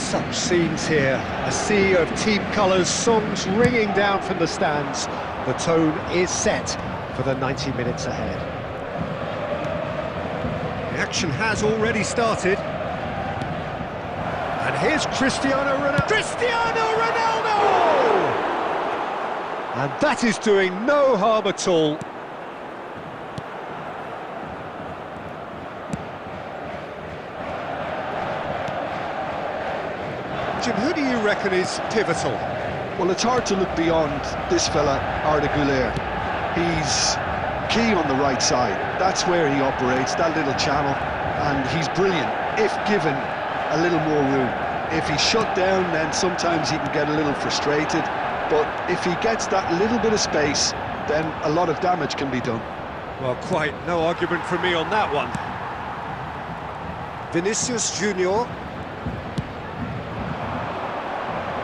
Such scenes here, a sea of team colours, songs ringing down from the stands. The tone is set for the 90 minutes ahead. The action has already started. And here's Cristiano Ronaldo. Cristiano Ronaldo! And that is doing no harm at all. Jim, who do you reckon is pivotal? Well, it's hard to look beyond this fella, Arda Güler. He's key on the right side. That's where he operates, that little channel, and he's brilliant if given a little more room. If he's shut down, then sometimes he can get a little frustrated, but if he gets that little bit of space, then a lot of damage can be done. Well, quite no argument from me on that one. Vinicius Junior.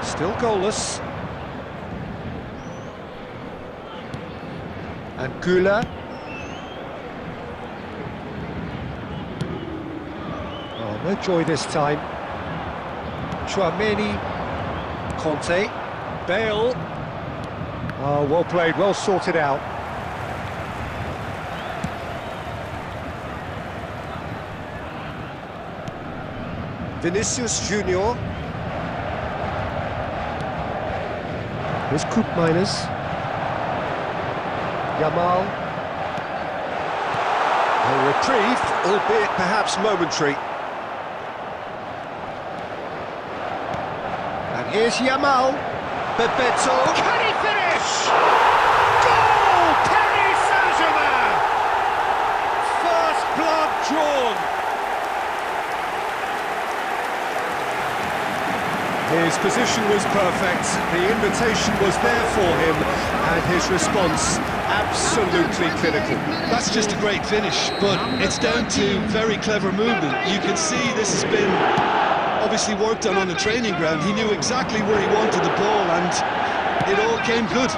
Still goalless. And Güler. Oh, no joy this time. Chouameni. Conte. Bale. Oh, well played, well sorted out. Vinicius Junior. Here's Koopmeiners. Yamal. A reprieve, albeit perhaps momentary. And here's Yamal. Bebeto. Can he finish? Goal! Paris Saint-Germain! First blood drawn. His position was perfect, the invitation was there for him, and his response absolutely clinical. That's just a great finish, but it's down to very clever movement. You can see this has been obviously worked on the training ground. He knew exactly where he wanted the ball, and it all came good.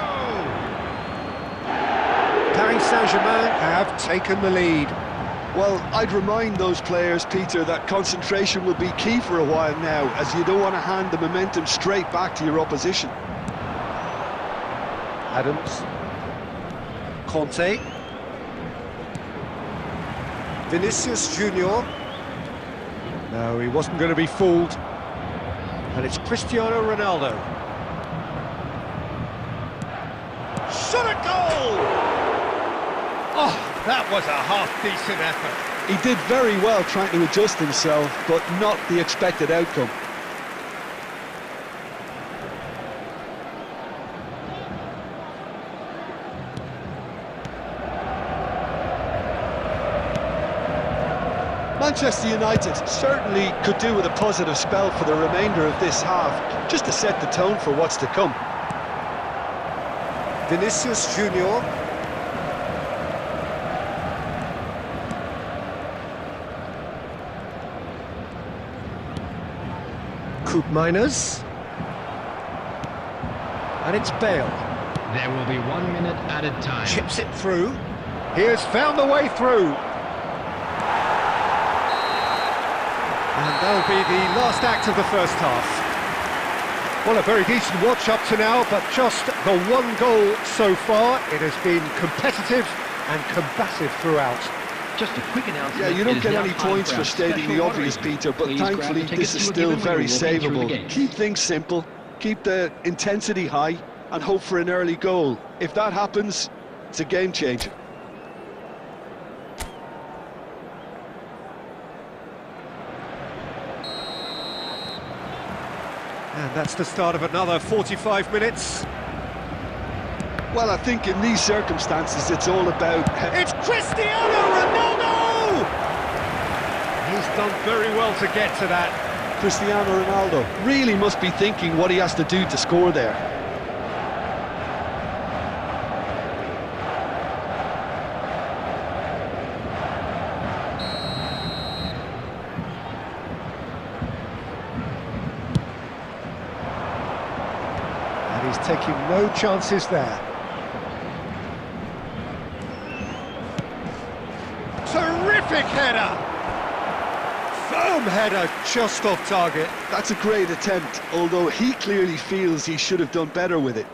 Paris Saint-Germain have taken the lead. Well, I'd remind those players, Peter, that concentration will be key for a while now, as you don't want to hand the momentum straight back to your opposition. Adams. Conte. Vinicius Junior. No, he wasn't going to be fooled. And it's Cristiano Ronaldo. Shot a goal! Oh, that was a half-decent effort. He did very well trying to adjust himself, but not the expected outcome. Manchester United certainly could do with a positive spell for the remainder of this half, just to set the tone for what's to come. Vinicius Junior. Koopmeiners. And it's Bale. There will be 1 minute added time. Chips it through. He has found the way through. And that'll be the last act of the first half. Well, a very decent watch up to now, but just the one goal so far. It has been competitive and combative throughout. Just a quick announcement. Yeah, you don't get any points for stating the obvious, Peter, but thankfully this is still very savable. Keep things simple, keep the intensity high, and hope for an early goal. If that happens, it's a game changer. And that's the start of another 45 minutes. Well, I think in these circumstances, it's all about... It's Cristiano Ronaldo! He's done very well to get to that. Cristiano Ronaldo really must be thinking what he has to do to score there. And he's taking no chances there. Terrific header! firm header just off target. That's a great attempt, although he clearly feels he should have done better with it.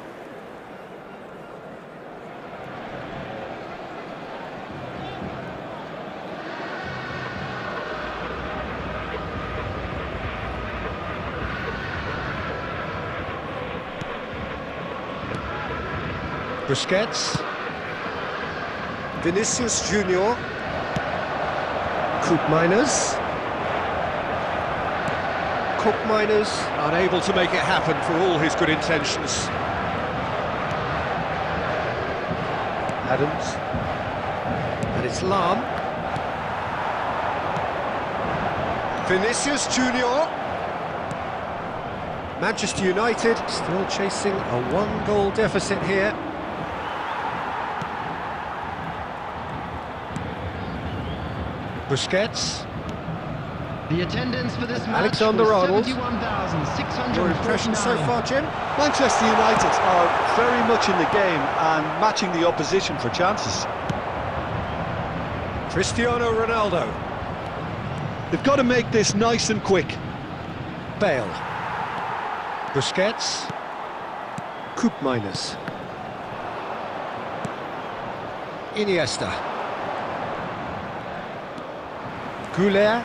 Busquets, Vinicius Junior, Koopmeiners, unable to make it happen for all his good intentions. Adams, and it's Lam. Vinicius Junior. Manchester United still chasing a one-goal deficit here. Busquets. The attendance for this match Alexander-Arnold. 71,649. Your impression so far, Jim? Manchester United are very much in the game and matching the opposition for chances. Cristiano Ronaldo. They've got to make this nice and quick. Bale. Busquets. Koopmeiners. Iniesta. Goulet.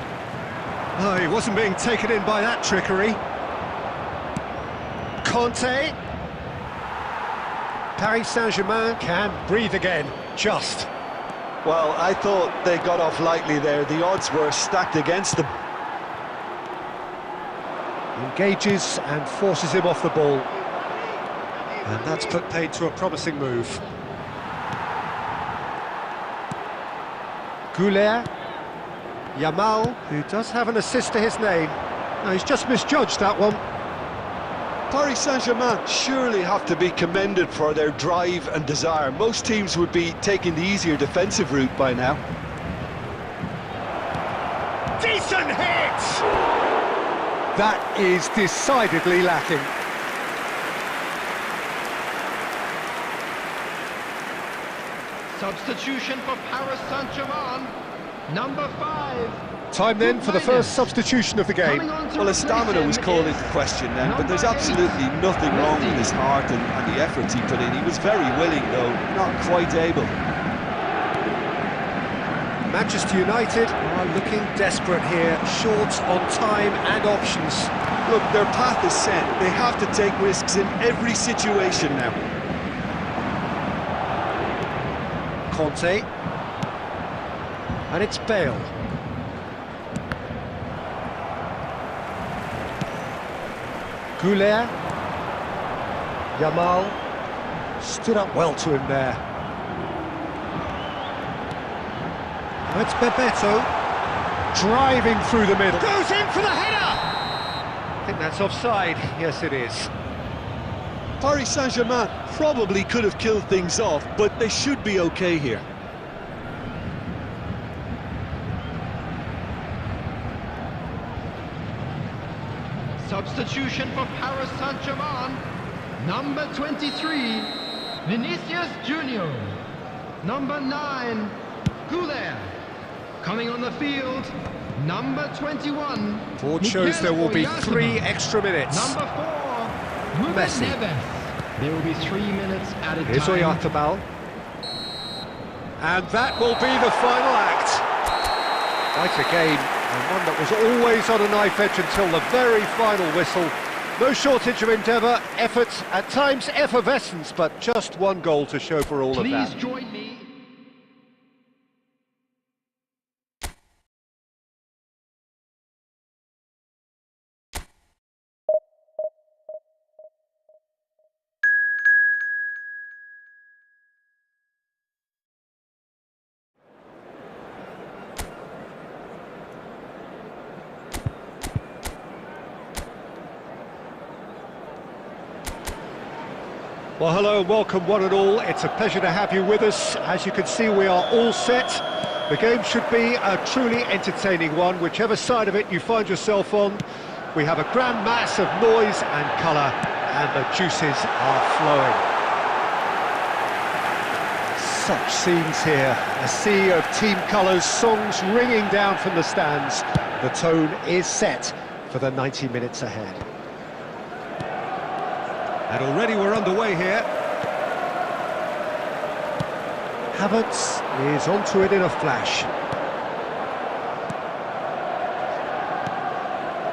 Oh, he wasn't being taken in by that trickery. Conte. Paris Saint-Germain can breathe again, just. Well, I thought they got off lightly there. The odds were stacked against them. Engages and forces him off the ball. And that's put paid to a promising move. Goulet. Yamal, who does have an assist to his name. No, he's just misjudged that one. Paris Saint-Germain surely have to be commended for their drive and desire. Most teams would be taking the easier defensive route by now. Decent hit! That is decidedly lacking. Substitution for Paris Saint-Germain. Number 5. Time then for the first substitution of the game. Well, his stamina was called into question then, but there's absolutely nothing wrong with his heart and the efforts he put in. He was very willing, though, not quite able. Manchester United are looking desperate here, short on time and options. Look, their path is set. They have to take risks in every situation now. Conte. And it's Bale. Goulet. Yamal. Stood up well to him there. It's Bebeto. Driving through the middle. Goes in for the header! I think that's offside. Yes, it is. Paris Saint-Germain probably could have killed things off, but they should be okay here. Substitution for Paris Saint-Germain. Number 23, Vinicius Junior. Number 9, Goulet. Coming on the field, number 21. Board shows there will be 3 extra minutes. Number 4, Messi. Neves. There will be 3 minutes added Here's time. Oyarzabal. And that will be the final act. Quite a game, and one that was always on a knife edge until the very final whistle. No shortage of endeavour, effort, at times effervescence, but just one goal to show for all of that. Please join me. Well, hello and welcome one and all. It's a pleasure to have you with us. As you can see, we are all set. The game should be a truly entertaining one, whichever side of it you find yourself on. We have a grand mass of noise and colour, and the juices are flowing. Such scenes here, a sea of team colours, songs ringing down from the stands. The tone is set for the 90 minutes ahead. And already we're underway here. Havertz is onto it in a flash.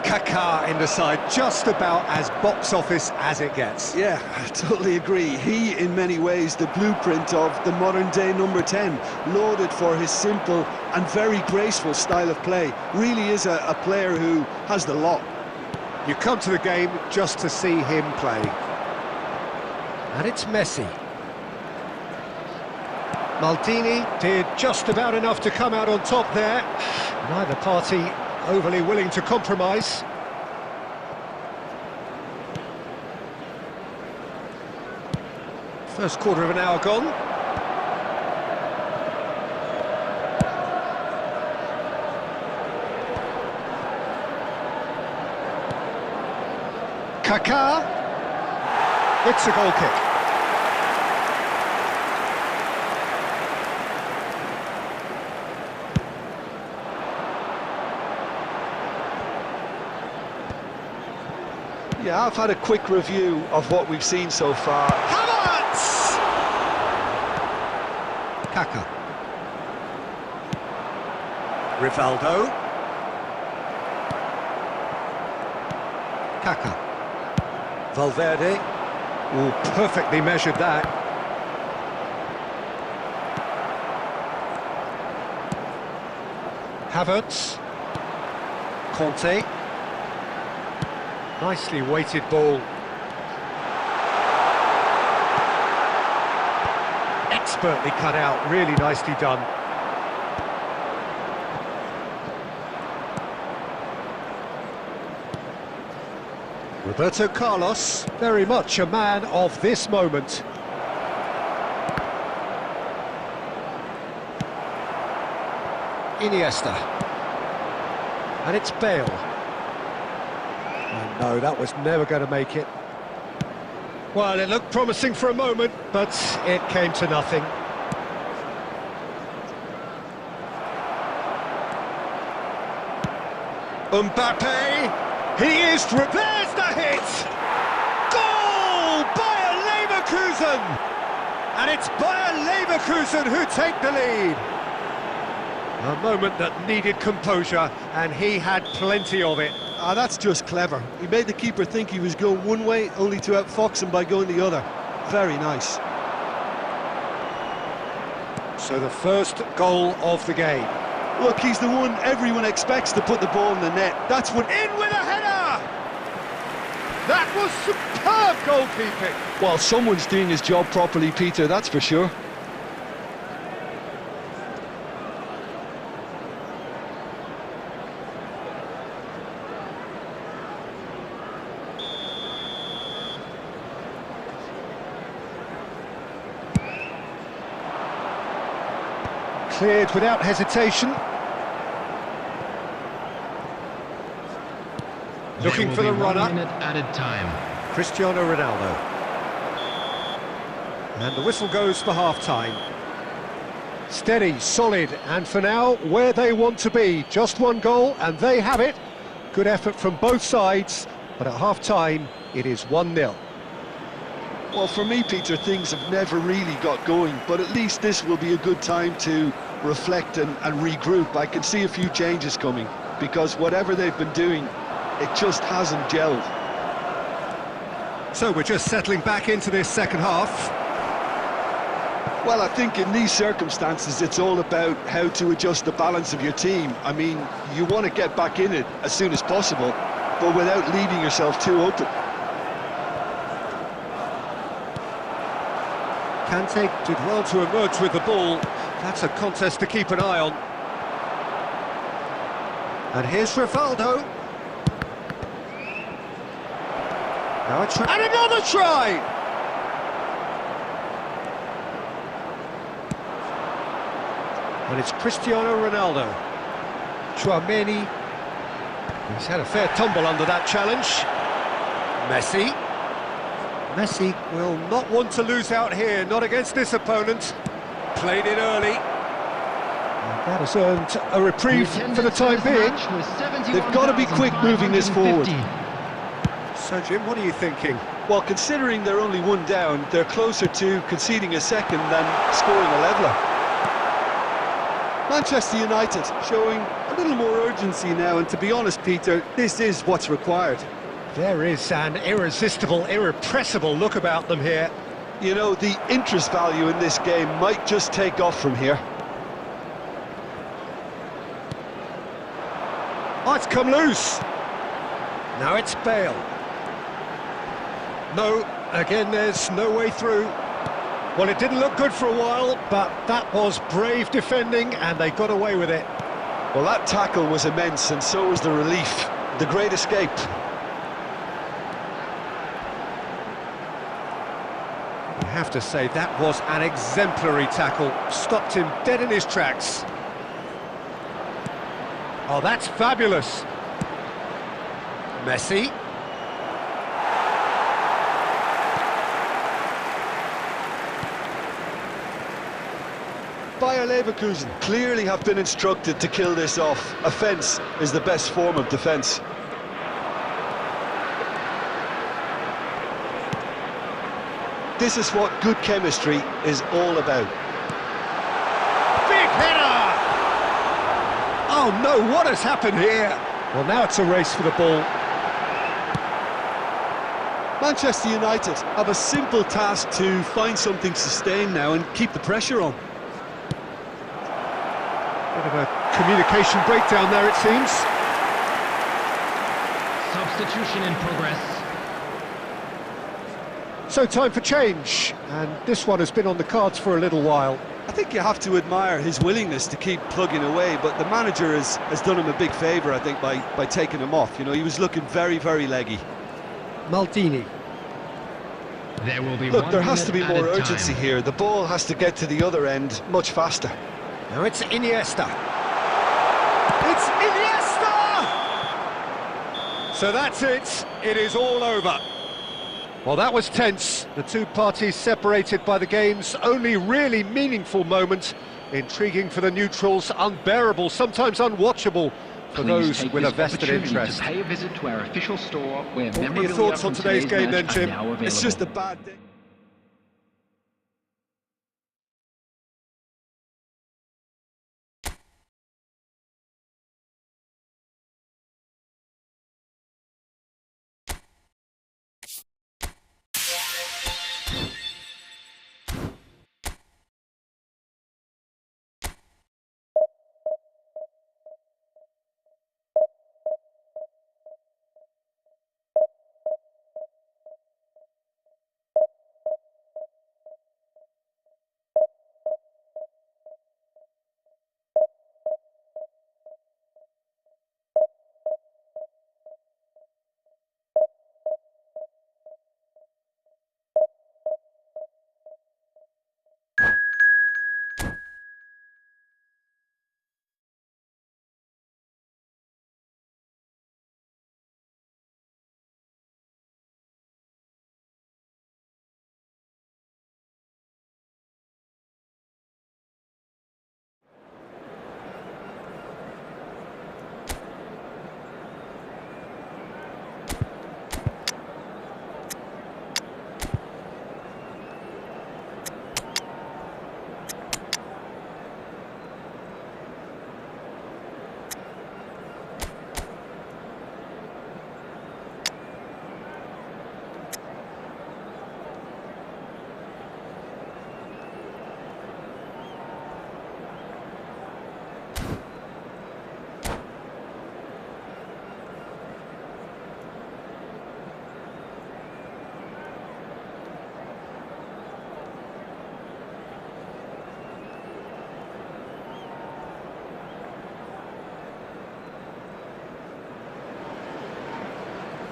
Kaká in the side, just about as box office as it gets. Yeah, I totally agree. He, in many ways, the blueprint of the modern-day number 10, lauded for his simple and very graceful style of play. Really is a player who has the lot. You come to the game just to see him play. And it's Messi. Maldini did just about enough to come out on top there. Neither party overly willing to compromise. First quarter of an hour gone. Kaká. It's a goal kick. Yeah, I've had a quick review of what we've seen so far. Havertz! Kaká. Rivaldo. Kaká. Valverde. Oh, perfectly measured that. Havertz. Conte. Nicely weighted ball. Expertly cut out, really nicely done. Roberto Carlos, very much a man of this moment. Iniesta. And it's Bale. Oh, no, that was never going to make it. Well, it looked promising for a moment, but it came to nothing. Mbappe, he is through. There's the hit! Goal! Bayer Leverkusen! And it's Bayer Leverkusen who take the lead. A moment that needed composure, and he had plenty of it. Ah, that's just clever. He made the keeper think he was going one way, only to outfox him by going the other. Very nice. So the first goal of the game. Look, he's the one everyone expects to put the ball in the net. That's what... In with a header! That was superb goalkeeping. Well, someone's doing his job properly, Peter, that's for sure. Cleared without hesitation. Looking for the runner. 1 minute added time. Cristiano Ronaldo. And the whistle goes for half-time. Steady, solid, and for now, where they want to be. Just one goal, and they have it. Good effort from both sides, but at half-time, it is 1-0. Well, for me, Peter, things have never really got going, but at least this will be a good time to reflect and regroup. I can see a few changes coming, because whatever they've been doing, it just hasn't gelled. So we're just settling back into this second half. Well, I think in these circumstances, it's all about how to adjust the balance of your team. I mean, you want to get back in it as soon as possible, but without leaving yourself too open. Kante did well to emerge with the ball. That's a contest to keep an eye on. And here's Rivaldo. Now a try. And another try! And it's Cristiano Ronaldo. Tchouaméni. He's had a fair tumble under that challenge. Messi. Messi will not want to lose out here, not against this opponent. Played it early. And That has earned a reprieve for the time being. They've got to be quick moving this forward. So, Jim, what are you thinking? Well, considering they're only one down, they're closer to conceding a second than scoring a leveller. Manchester United showing a little more urgency now, and to be honest, Peter, this is what's required. There is an irresistible, irrepressible look about them here. You know, the interest value in this game might just take off from here. Oh, it's come loose. Now it's Bale. No, again, there's no way through. Well, it didn't look good for a while, but that was brave defending, and they got away with it. Well, that tackle was immense, and so was the relief. The great escape. I have to say, that was an exemplary tackle. Stopped him dead in his tracks. Oh, that's fabulous. Messi. Bayer Leverkusen clearly have been instructed to kill this off. Offence is the best form of defence. This is what good chemistry is all about. Big header! Oh no, what has happened here? Well, now it's a race for the ball. Manchester United have a simple task to find something sustained now and keep the pressure on. Bit of a communication breakdown there, it seems. Substitution in progress. So time for change, and this one has been on the cards for a little while. I think you have to admire his willingness to keep plugging away, but the manager has done him a big favour, I think, by taking him off. You know, he was looking very, very leggy. Maldini. There will be Look, there has to be more urgency here. The ball has to get to the other end much faster. Now it's Iniesta. It's Iniesta! So that's it. It is all over. Well, that was tense. The two parties separated by the game's only really meaningful moment. Intriguing for the neutrals, unbearable, sometimes unwatchable for those with a vested interest. To pay a visit to our official store where What are your thoughts on today's game then, Jim? It's just a bad day.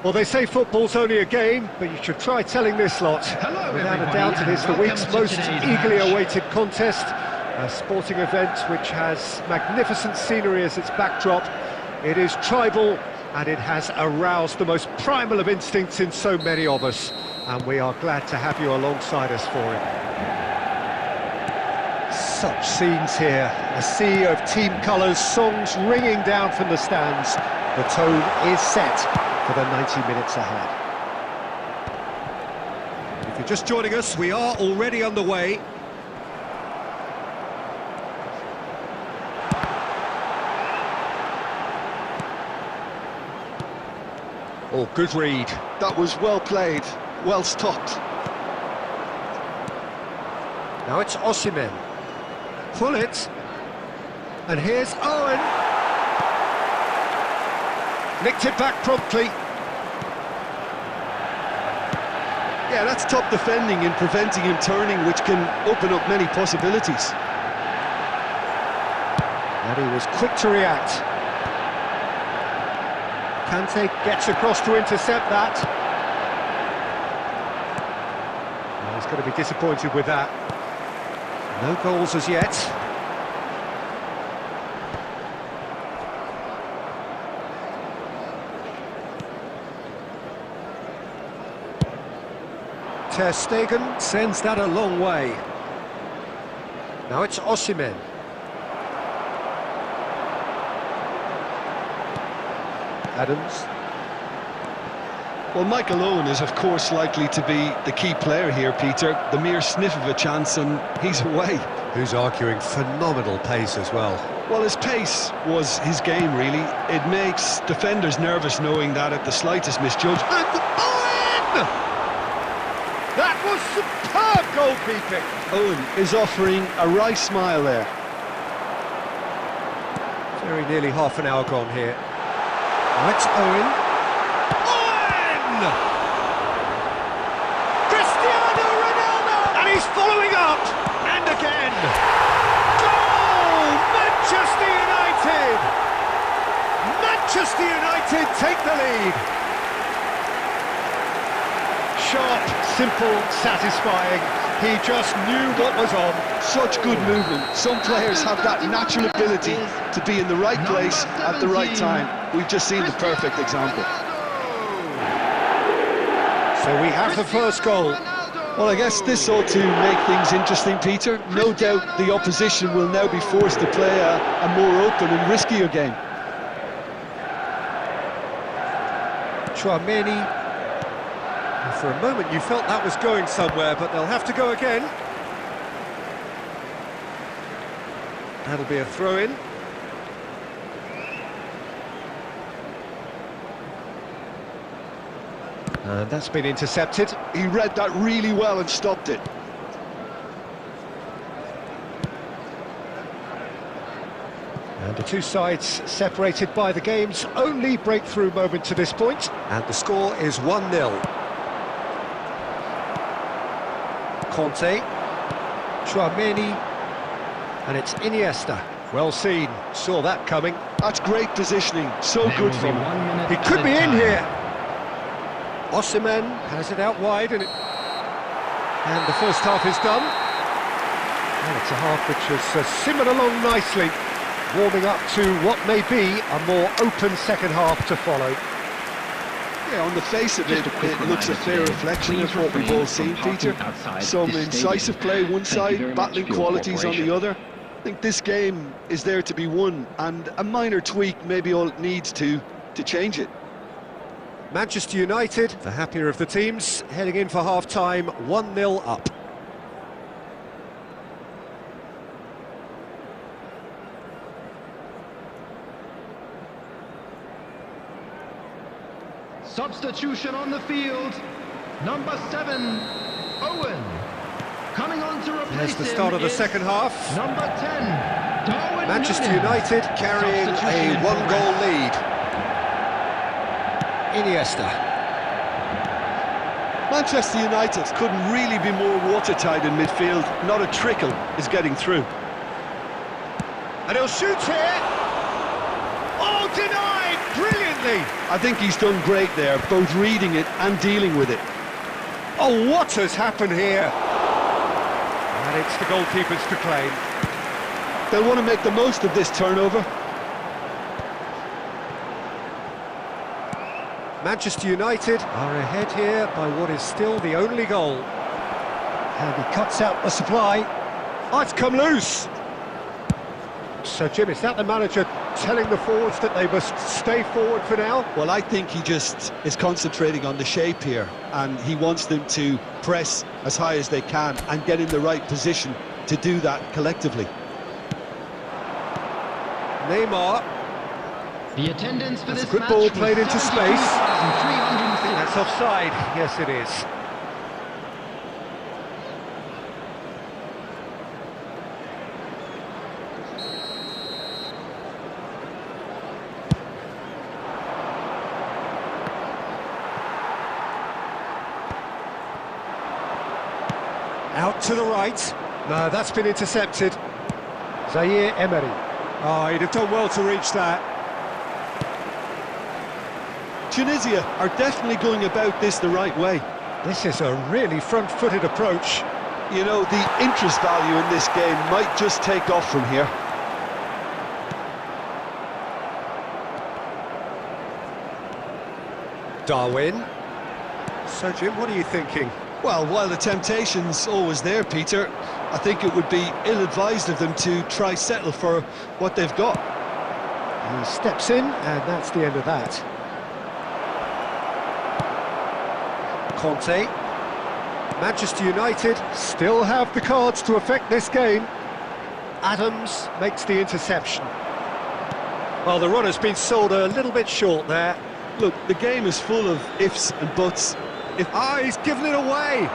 Well, they say football's only a game, but you should try telling this lot. Hello, Without a everybody, doubt, it is the welcome week's to most today's eagerly match. awaited contest. A sporting event which has magnificent scenery as its backdrop. It is tribal, and it has aroused the most primal of instincts in so many of us. And we are glad to have you alongside us for it. Such scenes here, a sea of team colours, songs ringing down from the stands. The tone is set for the 90 minutes ahead. If you're just joining us, we are already underway. Oh, good read. That was well played, well stopped. Now it's Osimhen. Pull it. And here's Owen. Nicked it back promptly. Yeah, that's top defending and preventing him turning, which can open up many possibilities. And he was quick to react. Kante gets across to intercept that. Well, he's going to be disappointed with that. No goals as yet. Ter Stegen sends that a long way. Now it's Osimhen. Adams. Well, Michael Owen is, of course, likely to be the key player here, Peter. The mere sniff of a chance and he's away. Who's arguing phenomenal pace as well. Well, his pace was his game, really. It makes defenders nervous knowing that at the slightest misjudgment. And Owen! That was superb goalkeeping. Owen is offering a wry smile there. Very nearly half an hour gone here. That's Owen. Owen! Cristiano Ronaldo! And he's following up! And again! Goal! Manchester United! Manchester United take the lead! Sharp, simple, satisfying. He just knew what was on. Such good movement. Some players have that natural ability to be in the right place at the right time. We've just seen the perfect example. So we have the first goal. Well, I guess this ought to make things interesting, Peter. No doubt the opposition will now be forced to play a more open and riskier game. Tchouaméni. For a moment you felt that was going somewhere, but they'll have to go again. That'll be a throw-in. And that's been intercepted. He read that really well and stopped it. And the two sides separated by the game's only breakthrough moment to this point. And the score is 1-0. Conte, Tchouaméni, and it's Iniesta. Well seen, saw that coming. That's great positioning, so good from him. He could be in here. Osimhen has it out wide, and the first half is done. And it's a half which has simmered along nicely, warming up to what may be a more open second half to follow. Yeah, on the face of it, it looks a fair reflection of what we've all seen, Peter. Some incisive play one side, battling qualities on the other. I think this game is there to be won, and a minor tweak maybe all it needs to change it. Manchester United, the happier of the teams, heading in for half-time, 1-0 up. Substitution on the field. Number 7, Owen. Coming on to replace There's the start of the second half. Number 10, Darwin Manchester Núñez. United carrying a one-goal lead. Iniesta. Manchester United couldn't really be more watertight in midfield. Not a trickle is getting through. And he'll shoot here. Oh, denied brilliantly. I think he's done great there, both reading it and dealing with it. Oh, what has happened here? And it's the goalkeepers to claim. They'll want to make the most of this turnover. Manchester United are ahead here by what is still the only goal. And he cuts out the supply. Oh, it's come loose. So, Jim, is that the manager telling the forwards that they must stay forward for now? Well, I think he just is concentrating on the shape here, and he wants them to press as high as they can and get in the right position to do that collectively. Neymar. The attendance for That's this a good match ball was played into space. 72,306. That's offside. Yes, it is. Out to the right. No, that's been intercepted. Zaire Emery. Oh, he'd have done well to reach that. Tunisia are definitely going about this the right way. This is a really front-footed approach. You know, the interest value in this game might just take off from here. Darwin. So, Jim, what are you thinking? Well, while the temptation's always there, Peter, I think it would be ill-advised of them to try settle for what they've got. He steps in, and that's the end of that. Conte. Manchester United still have the cards to affect this game. Adams makes the interception. Well, the run has been sold a little bit short there. Look, the game is full of ifs and buts. He's given it away.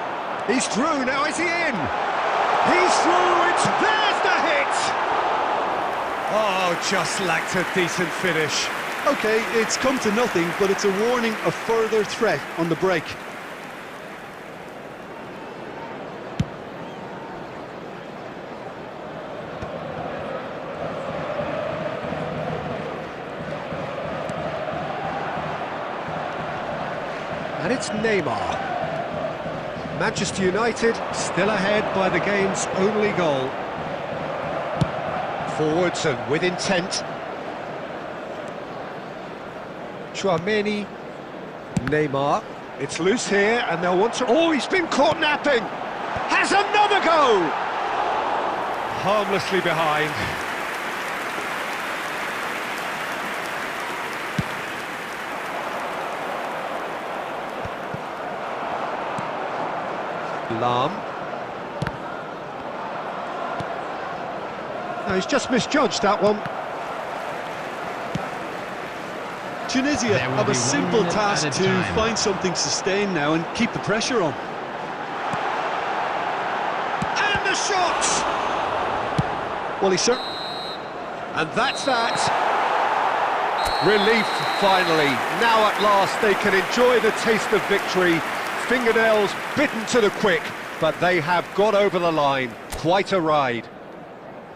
He's through, now is he in? He's through, there's the hit! Oh, just lacked a decent finish. OK, it's come to nothing, but it's a warning of further threat on the break. And it's Neymar. Manchester United still ahead by the game's only goal. Forwards and with intent. Chouameni. Neymar. It's loose here and they'll want to... Oh, he's been caught napping! Has another go! Harmlessly behind. Lam. No, he's just misjudged that one. Tunisia have a simple task to find something sustained now and keep the pressure on. And the shot! Well, he's certain. And that's that. Relief, finally. Now at last they can enjoy the taste of victory. Fingernails bitten to the quick, but they have got over the line. Quite a ride.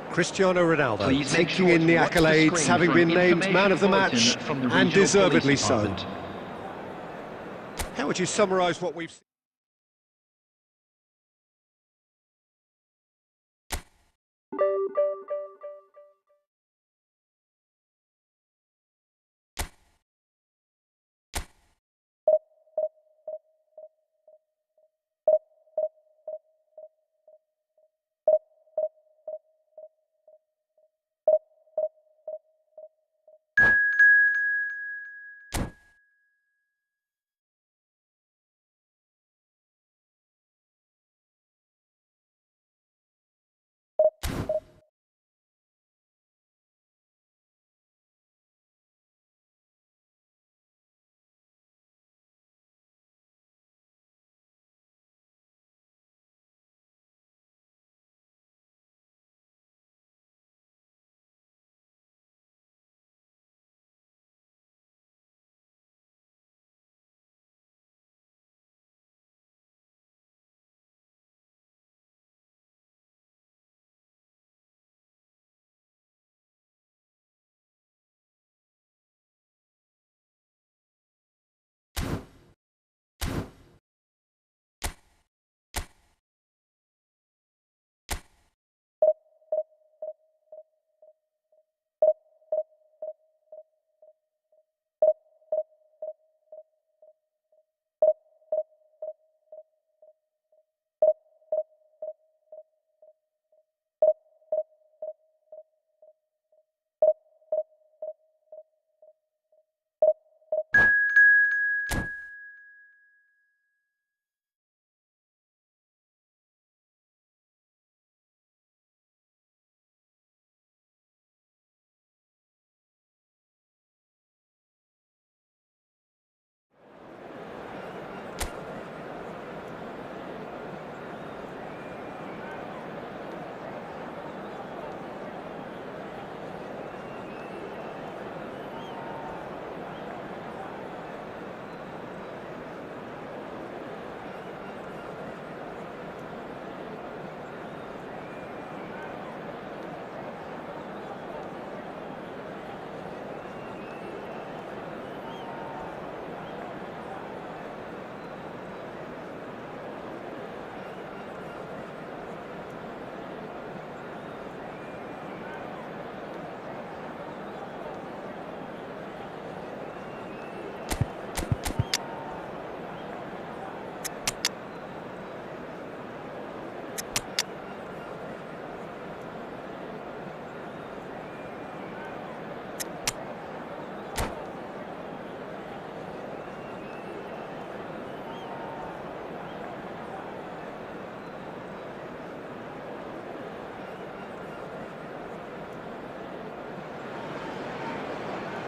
Cristiano Ronaldo taking in the accolades, having been named man of the match, and deservedly so. How would you summarise what we've seen?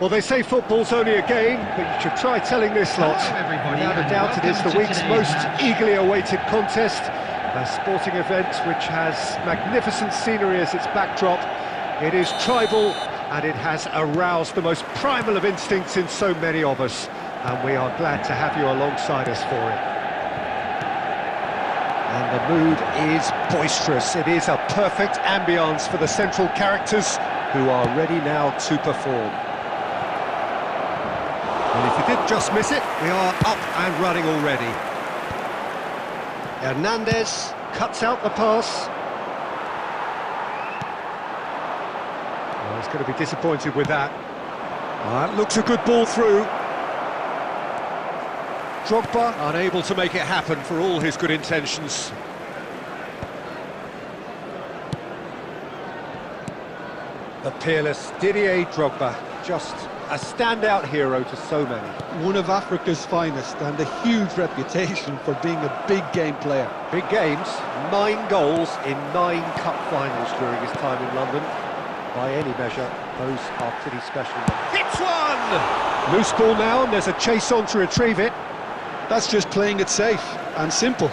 Well, they say football's only a game, but you should try telling this lot. Hello, everybody, Without a and doubt, it is welcome the to week's today's most match. eagerly awaited contest. A sporting event which has magnificent scenery as its backdrop. It is tribal, and it has aroused the most primal of instincts in so many of us. And we are glad to have you alongside us for it. And the mood is boisterous. It is a perfect ambience for the central characters who are ready now to perform. And if you did just miss it, we are up and running already. Hernandez cuts out the pass. Well, he's going to be disappointed with that. That looks a good ball through. Drogba unable to make it happen for all his good intentions. The peerless Didier Drogba, just a standout hero to so many. One of Africa's finest and a huge reputation for being a big game player. Big games, 9 goals in 9 cup finals during his time in London. By any measure, those are pretty special. Hits one! Loose ball now, and there's a chase on to retrieve it. That's just playing it safe and simple.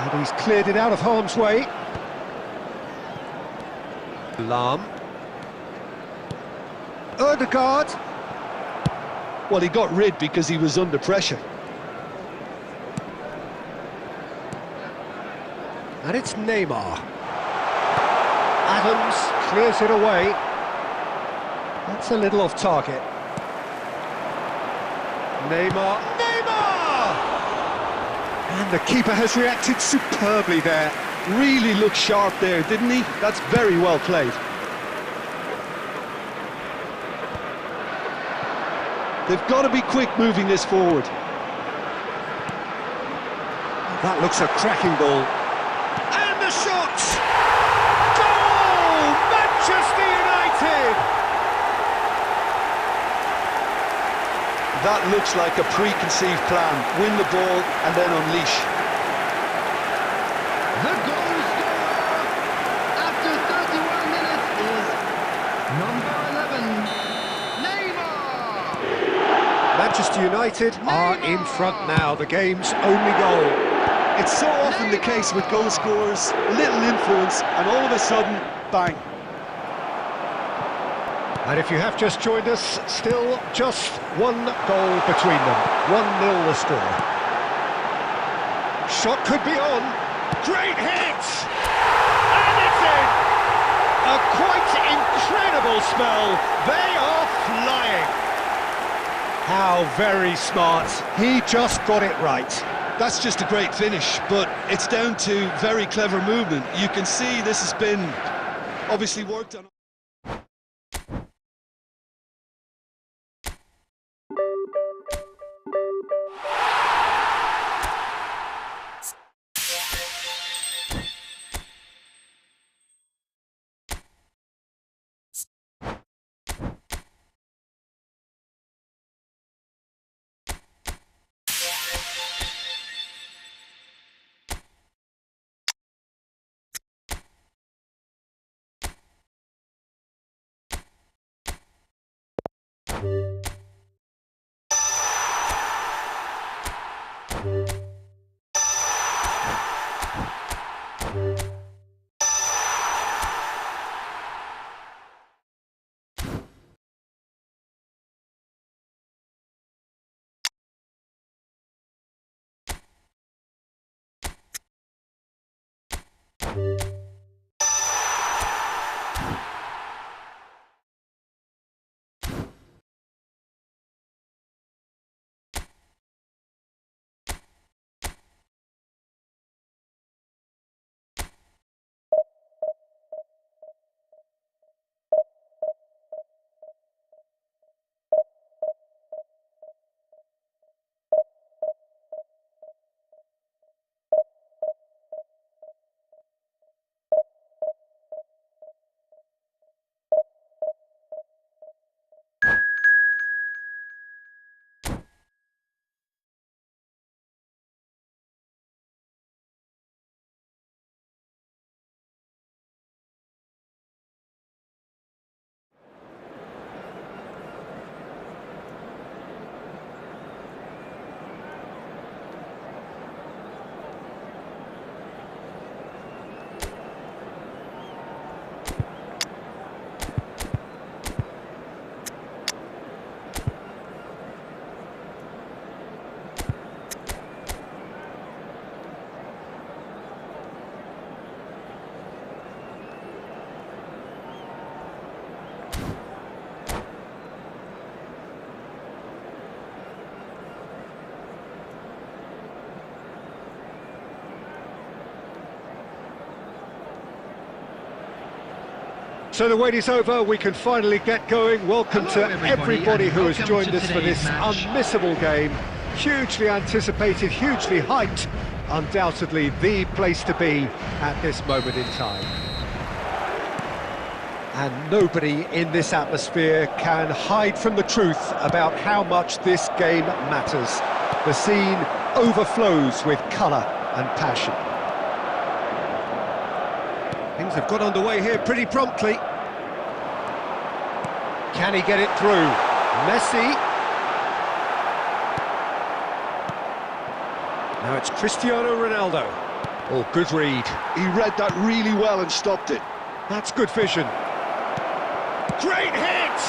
And he's cleared it out of harm's way. Lahm. Ødegaard. Well, he got rid because he was under pressure. And it's Neymar. Adams clears it away. That's a little off target. Neymar. And the keeper has reacted superbly there. Really looked sharp there, didn't he? That's very well played. They've got to be quick moving this forward. That looks a cracking ball. And the shot! Goal! Manchester United! That looks like a preconceived plan. Win the ball and then unleash. The goal scorer after 31 minutes is number 11, Neymar. Manchester United are in front now, the game's only goal. It's so often the case with goal scorers, little influence, and all of a sudden, bang. And if you have just joined us, still just 1 goal between them. 1-0 the score. Shot could be on. Great hit! And it's in! A quite incredible spell. They are flying. How very smart. He just got it right. That's just a great finish, but it's down to very clever movement. You can see this has been obviously worked on. So the wait is over, we can finally get going. Welcome Hello, to everybody who has and welcome joined to us for this today's match. unmissable game. Hugely anticipated, hugely hyped. Undoubtedly the place to be at this moment in time. And nobody in this atmosphere can hide from the truth about how much this game matters. The scene overflows with colour and passion. Things have got underway here pretty promptly. Can he get it through? Messi. Now it's Cristiano Ronaldo. Oh, good read. He read that really well and stopped it. That's good vision. Great hit!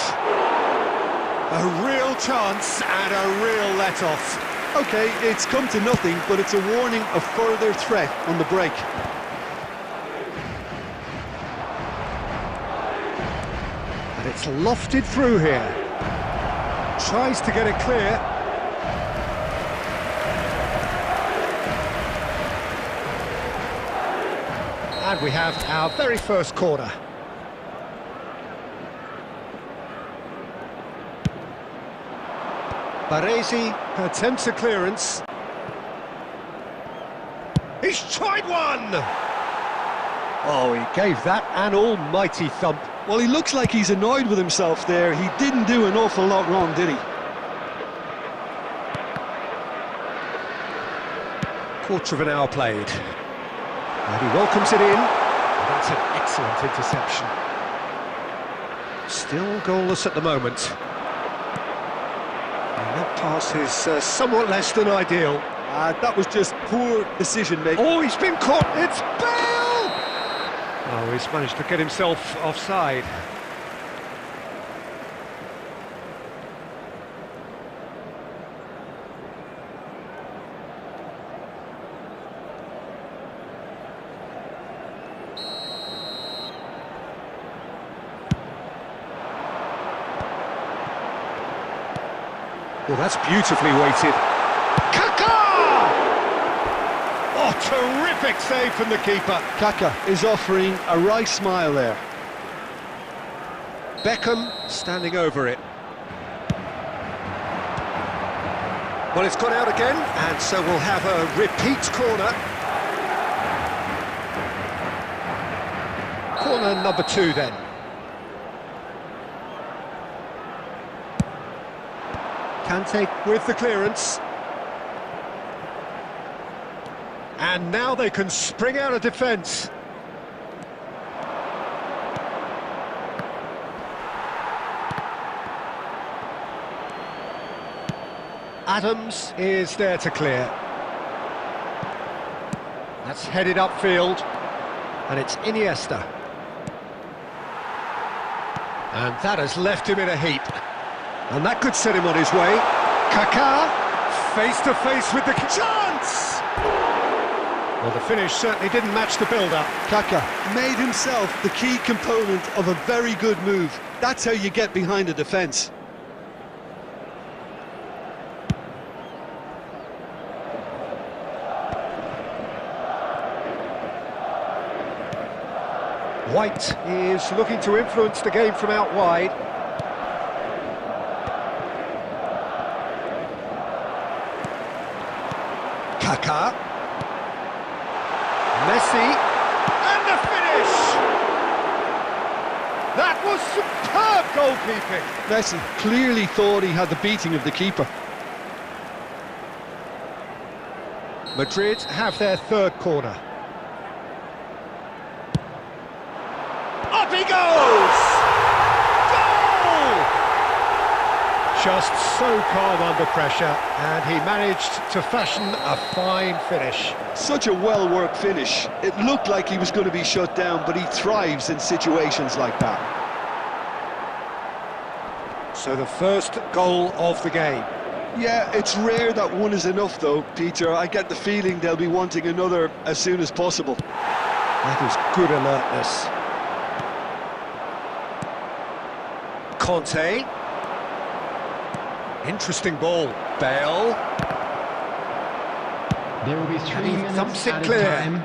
A real chance and a real let-off. Okay, it's come to nothing, but it's a warning of further threat on the break. And it's lofted through here. Tries to get it clear. And we have our very first corner. Baresi attempts a clearance. He's tried one! Oh, he gave that an almighty thump. Well, he looks like he's annoyed with himself there. He didn't do an awful lot wrong, did he? Quarter of an hour played. And he welcomes it in. And that's an excellent interception. Still goalless at the moment. And that pass is somewhat less than ideal. That was just poor decision-making. Oh, he's been caught! It's Bale! Oh, he's managed to get himself offside. Well, that's beautifully weighted. Kaka! Oh, terrific save from the keeper. Kaka is offering a right smile there. Beckham standing over it. Well, it's gone out again, and so we'll have a repeat corner. Corner number 2 then. Kante with the clearance. And now they can spring out of defence. Adams is there to clear. That's headed upfield. And it's Iniesta. And that has left him in a heap. And that could set him on his way. Kaká, face to face with the chance! Well, the finish certainly didn't match the build-up. Kaka made himself the key component of a very good move. That's how you get behind a defence. White is looking to influence the game from out wide. Kaká. Messi. And the finish! That was superb goalkeeping. Messi clearly thought he had the beating of the keeper. Madrid have their third corner. Up he goes! Goal! Just so calm under pressure, and he managed to fashion a fine finish. Such a well-worked finish. It looked like he was going to be shut down, but he thrives in situations like that. So the first goal of the game. Yeah, it's rare that one is enough though, Peter. I get the feeling they'll be wanting another as soon as possible. That is good alertness. Conte. Interesting ball. Bale. There will be 3 he minutes thumps it added clear. time.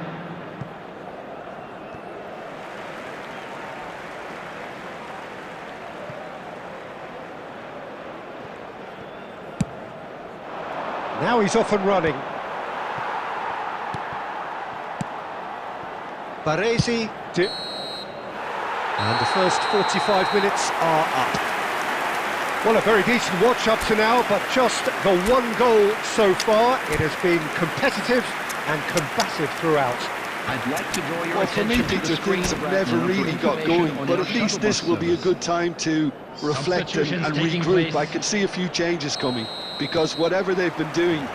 Now he's off and running. Baresi. And the first 45 minutes are up. Well, a very decent watch up to now, but just the one goal so far. It has been competitive and combative throughout. I'd like to draw your Well, for me, attention to the Peter, screen things have right never now for really got information going, on but your at least shuttle this bus will be a service. good time to reflect and Substitutions taking regroup. place. I can see a few changes coming, because whatever they've been doing,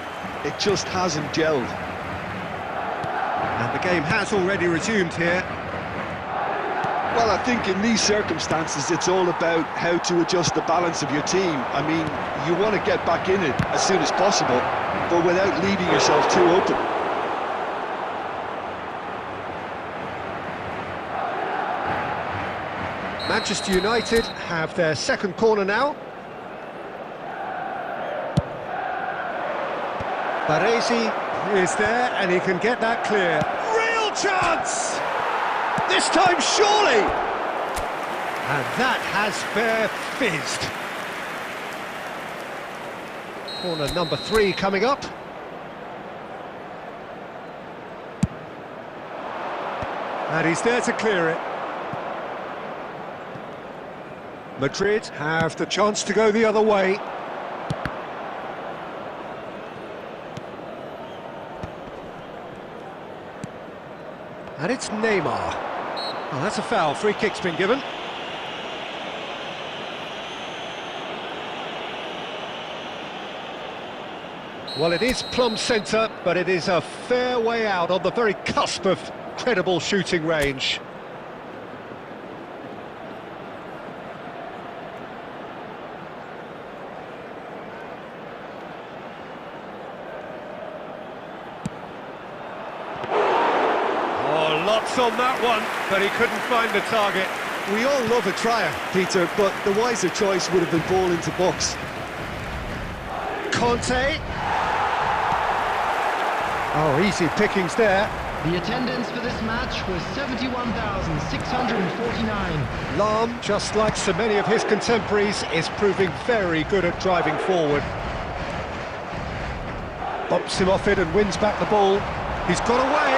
it just hasn't gelled. And the game has already resumed here. Well, I think in these circumstances, it's all about how to adjust the balance of your team. I mean, you want to get back in it as soon as possible, but without leaving yourself too open. Manchester United have their second corner now. Baresi is there and he can get that clear. Real chance! This time surely! And that has fair fizzed. Corner number 3 coming up. And he's there to clear it. Madrid have the chance to go the other way. And it's Neymar. Oh, that's a foul. Free kick's been given. Well, it is plumb centre, but it is a fair way out on the very cusp of credible shooting range. Lots on that one, but he couldn't find the target. We all love a trier, Peter, but the wiser choice would have been ball into box. Conte. Oh, easy pickings there. The attendance for this match was 71,649. Lahm, just like so many of his contemporaries, is proving very good at driving forward. Bumps him off it and wins back the ball. He's got away.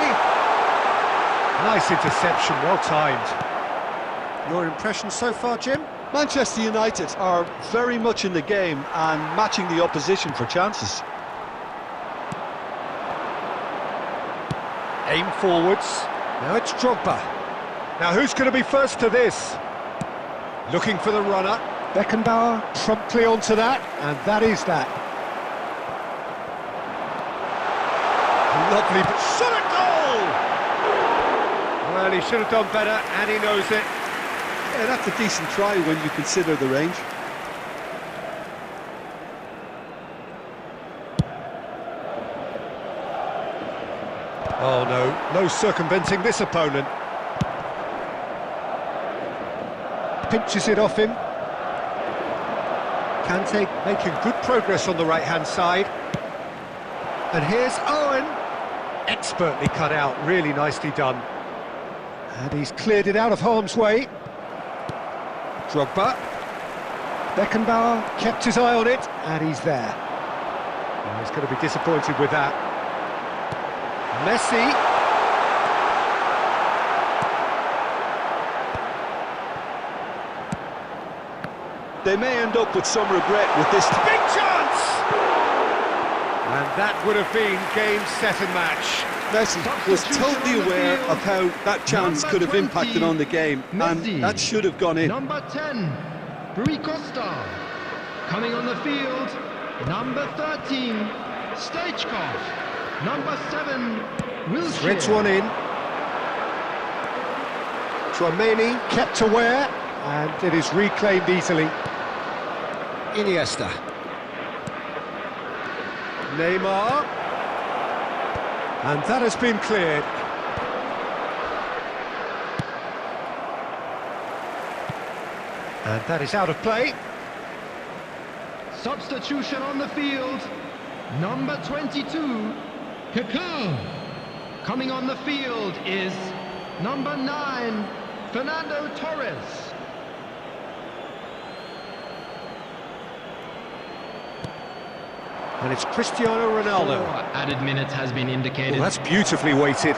Nice interception, well timed. Your impression so far, Jim? Manchester United are very much in the game and matching the opposition for chances. Aim forwards. Now it's Drogba. Now who's going to be first to this? Looking for the runner. Beckenbauer promptly onto that, and that is that. Lovely, but shot at goal! Well, he should have done better, and he knows it. Yeah, that's a decent try when you consider the range. Oh no circumventing this opponent. Pinches it off him. Kante making good progress on the right-hand side. And here's Owen. Expertly cut out, really nicely done. And he's cleared it out of harm's way. Drogba. Beckenbauer kept his eye on it, and he's there. Oh, he's going to be disappointed with that. Messi. They may end up with some regret with this. Big chance! And that would have been game, set and match. Messi was totally aware of how that chance could have impacted on the game, and that should have gone in. Number 10, Rui Costa. Coming on the field, number 13, Stoichkov. Number 7, Wilshere. Threads one in. Tchouaméni kept aware, and it is reclaimed easily. Iniesta. Neymar. And that has been cleared. And that is out of play. Substitution on the field, number 22, Kaká. Coming on the field is number 9, Fernando Torres. And it's Cristiano Ronaldo. 4 added minutes has been indicated. Well, that's beautifully weighted.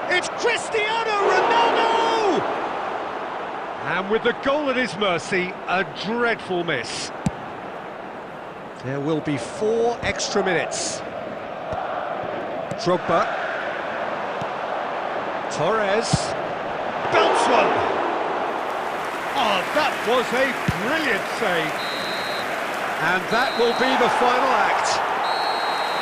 It's Cristiano Ronaldo! And with the goal at his mercy, a dreadful miss. There will be 4 extra minutes. Drogba. Torres. Belts one! Oh, that was a brilliant save. And that will be the final act.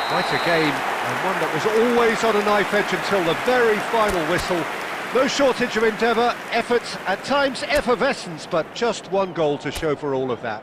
Quite a game, and one that was always on a knife edge until the very final whistle. No shortage of endeavour, effort, at times effervescence, but just one goal to show for all of that.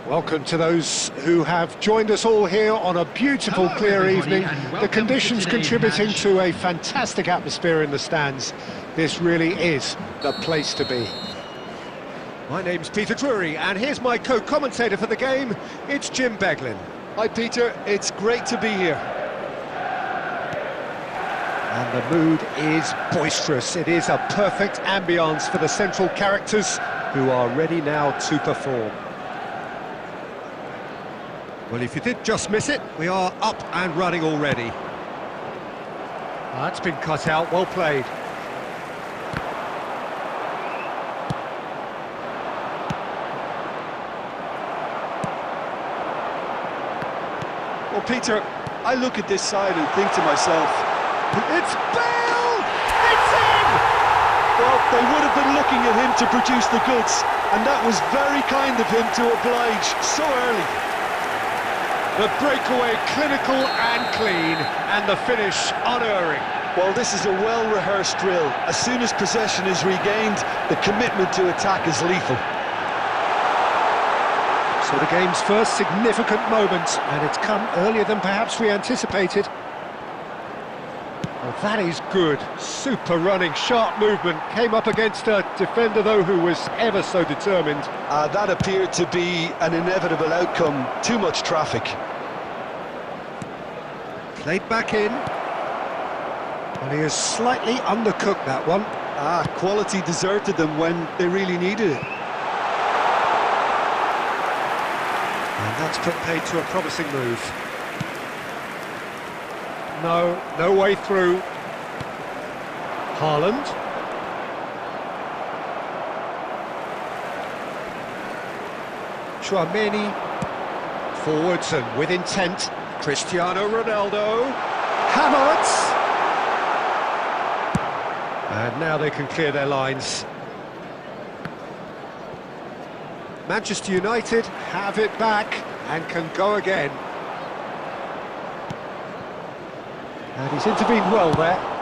Welcome to those who have joined us all here on a beautiful, Hello, clear everybody, evening. and welcome The to conditions today's contributing match. to a fantastic atmosphere in the stands. This really is the place to be. My name's Peter Drury, and here's my co-commentator for the game. It's Jim Beglin. Hi Peter, it's great to be here. And the mood is boisterous. It is a perfect ambience for the central characters who are ready now to perform. Well, if you did just miss it, we are up and running already. That's been cut out, well played. Well Peter, I look at this side and think to myself, It's Bale! It's in! well, they would have been looking at him to produce the goods, and that was very kind of him to oblige so early. The breakaway clinical and clean, and the finish unerring. Well, this is a well-rehearsed drill. As soon as possession is regained, the commitment to attack is lethal. So the game's first significant moment, and it's come earlier than perhaps we anticipated. Well, that is good. Super running, sharp movement. Came up against a defender, though, who was ever so determined. That appeared to be an inevitable outcome. Too much traffic. Played back in. And he has slightly undercooked that one. Quality deserted them when they really needed it. And that's put paid to a promising move. No way through. Haaland. Tchouaméni. Forwards and with intent. Cristiano Ronaldo. Havertz. And now they can clear their lines. Manchester United have it back and can go again. And he's intervened well there.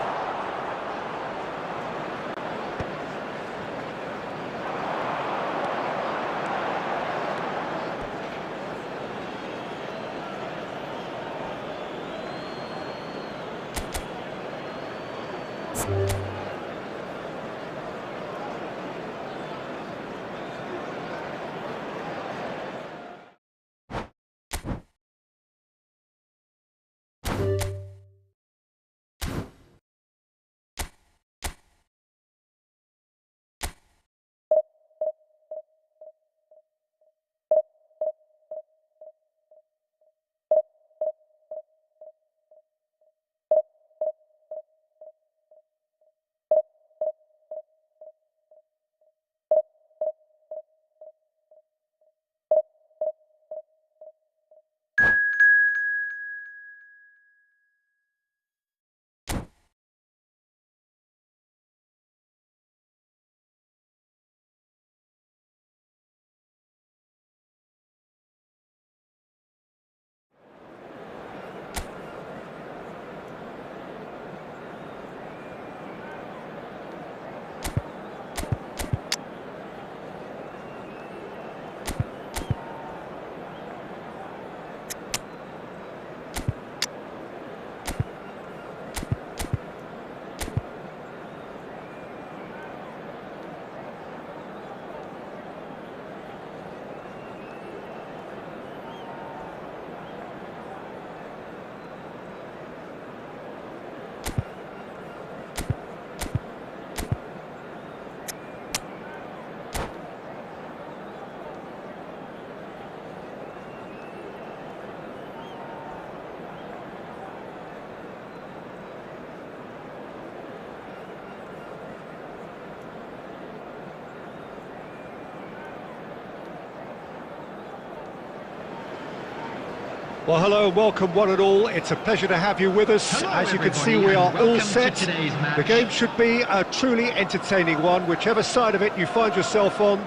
Well, hello, welcome one and all. It's a pleasure to have you with us. Hello, as you can see, everybody, we are and all welcome to set. today's match. The game should be a truly entertaining one, whichever side of it you find yourself on.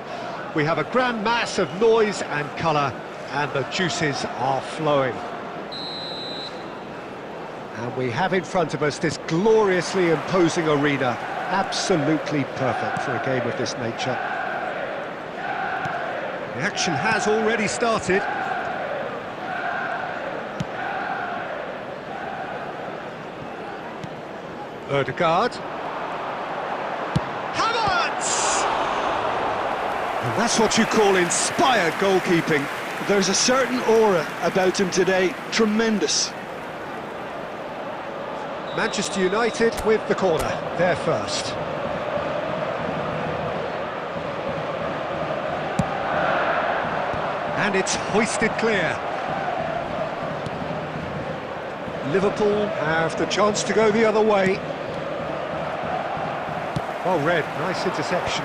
We have a grand mass of noise and colour, and the juices are flowing. And we have in front of us this gloriously imposing arena, absolutely perfect for a game of this nature. The action has already started. Ødegaard. Havertz! And that's what you call inspired goalkeeping. There's a certain aura about him today. Tremendous. Manchester United with the corner, there first. And it's hoisted clear. Liverpool have the chance to go the other way. Well read, nice interception.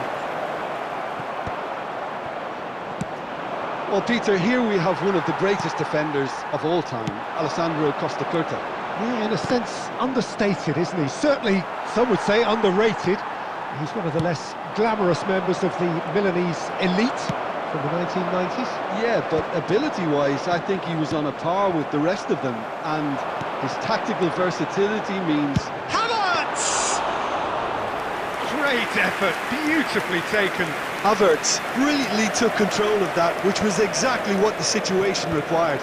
Well, Peter, here we have one of the greatest defenders of all time, Alessandro Costa Curta. Yeah, in a sense, understated, isn't he? Certainly, some would say underrated. He's one of the less glamorous members of the Milanese elite from the 1990s. Yeah, but ability-wise, I think he was on a par with the rest of them, and his tactical versatility means... Havertz! Great effort, beautifully taken. Havertz brilliantly took control of that, which was exactly what the situation required.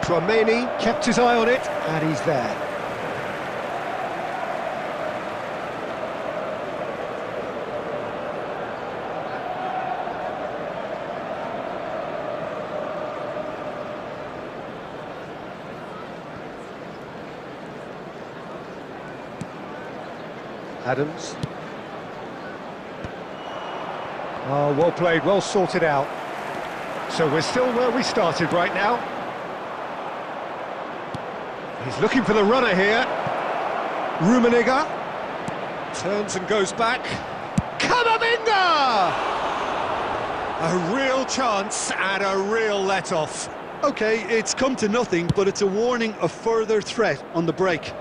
Tchouaméni kept his eye on it, and he's there. Adams. Oh, well played, well sorted out. So we're still where we started right now. He's looking for the runner here. Rummenigge turns and goes back. Camavinga! A real chance and a real let-off. Okay, it's come to nothing, but it's a warning of further threat on the break.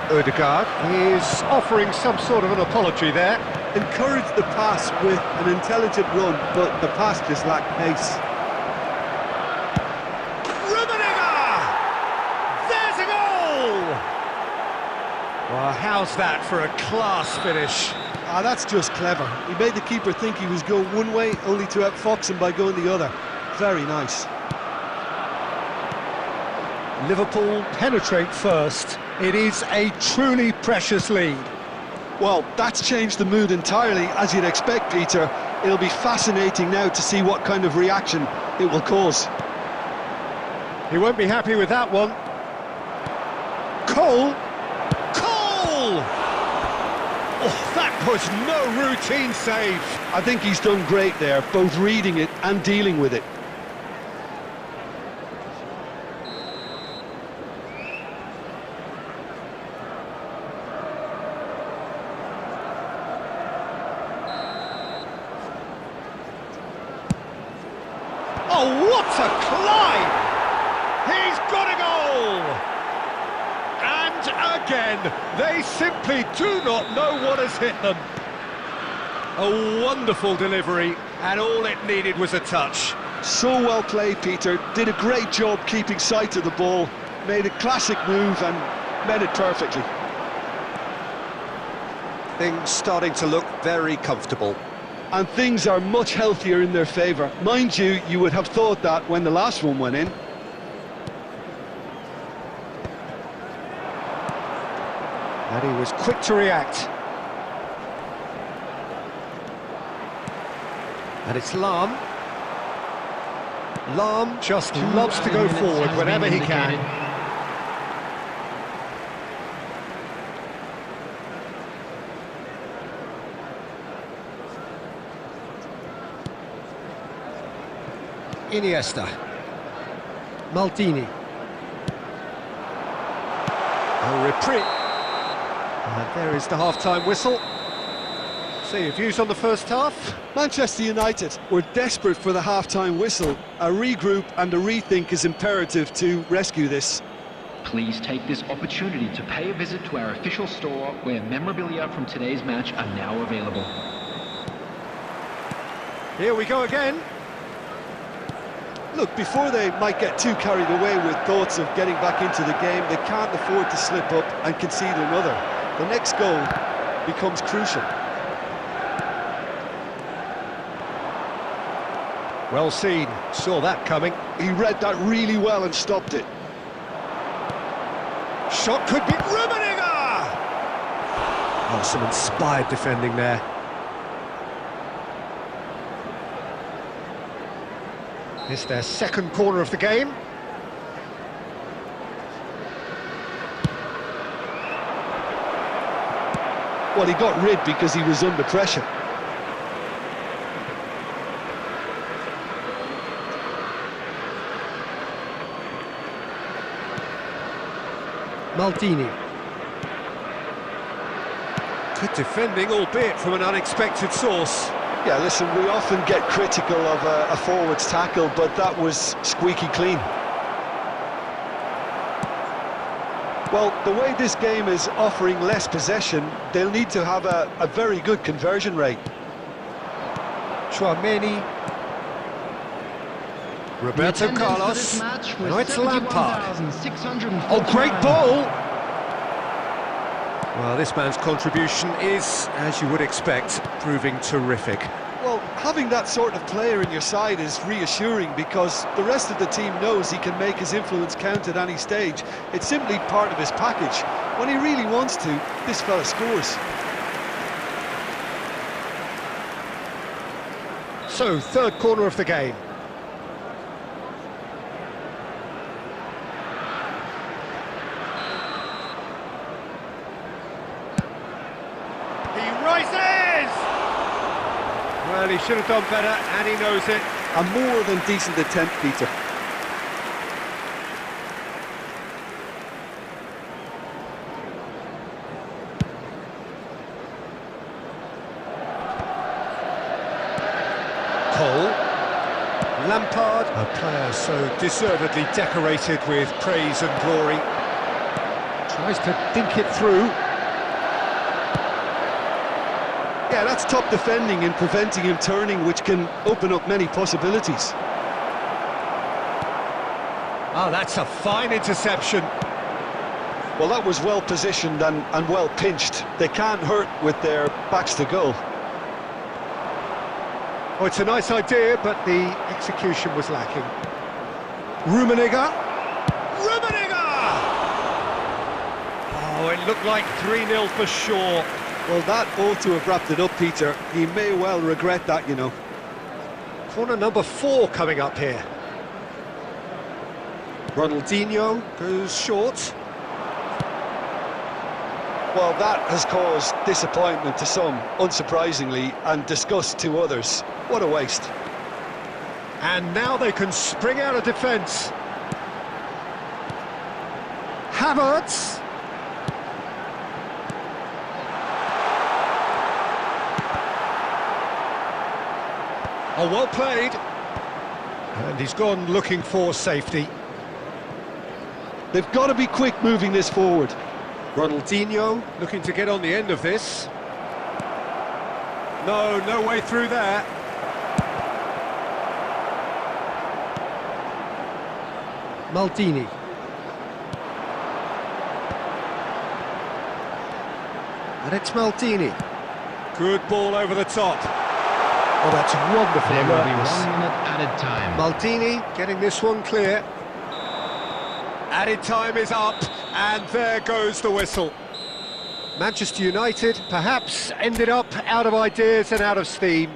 Odegaard is offering some sort of an apology there. Encouraged the pass with an intelligent run, but the pass just lacked pace. Rummenigge! There's a goal! Well, how's that for a class finish? Ah, that's just clever. He made the keeper think he was going one way, only to outfox him by going the other. Very nice. Liverpool penetrate first. It is a truly precious lead. Well, that's changed the mood entirely, as you'd expect, Peter. It'll be fascinating now to see what kind of reaction it will cause. He won't be happy with that one. Cole! Cole! Oh, that was no routine save. I think he's done great there, both reading it and dealing with it. Oh, what a climb! He's got a goal! And again, they simply do not know what has hit them. A wonderful delivery, and all it needed was a touch. So well played, Peter. Did a great job keeping sight of the ball. Made a classic move and met it perfectly. Things starting to look very comfortable. And things are much healthier in their favour. Mind you, you would have thought that when the last one went in. And he was quick to react. And it's Lahm. Lahm just loves to go forward whenever he can. Iniesta. Maldini. A reprieve. And there is the half-time whistle. So your views on the first half? Manchester United were desperate for the half-time whistle. A regroup and a rethink is imperative to rescue this. Please take this opportunity to pay a visit to our official store where memorabilia from today's match are now available. Here we go again. Look, before they might get too carried away with thoughts of getting back into the game, they can't afford to slip up and concede another. The next goal becomes crucial. Well seen, saw that coming. He read that really well and stopped it. Shot could be Rummenigge! Oh, some inspired defending there. It's their second corner of the game. Well, he got rid because he was under pressure. Maldini. Good defending, albeit from an unexpected source. Yeah, listen, we often get critical of a forward's tackle, but that was squeaky clean. Well, the way this game is offering less possession, they'll need to have a very good conversion rate. Tchouaméni. Roberto Carlos. Now it's Lampard. Oh, great ball! Well, this man's contribution is, as you would expect, proving terrific. Well, having that sort of player in your side is reassuring because the rest of the team knows he can make his influence count at any stage. It's simply part of his package. When he really wants to, this fella scores. So, third corner of the game. He rises! Well, he should have done better, and he knows it. A more than decent attempt, Peter. Cole. Lampard, a player so deservedly decorated with praise and glory. Tries to dink it through. Yeah, that's top defending and preventing him turning, which can open up many possibilities. Oh, that's a fine interception. Well, that was well positioned and well pinched. They can't hurt with their backs to goal. Oh, it's a nice idea, but the execution was lacking. Rummenigge. Rummenigge! Oh, it looked like 3-0 for sure. Well, that ought to have wrapped it up, Peter. He may well regret that, you know. Corner number 4 coming up here. Ronaldinho goes short. Well, that has caused disappointment to some, unsurprisingly, and disgust to others. What a waste. And now they can spring out of defence. Havertz. Oh, well played. And he's gone looking for safety. They've got to be quick moving this forward. Ronaldinho looking to get on the end of this. No way through there. Maldini. And it's Maldini. Good ball over the top. Oh, that's wonderful. There will be alertness. 1 minute added time. Maldini getting this one clear. Added time is up, and there goes the whistle. Manchester United perhaps ended up out of ideas and out of steam.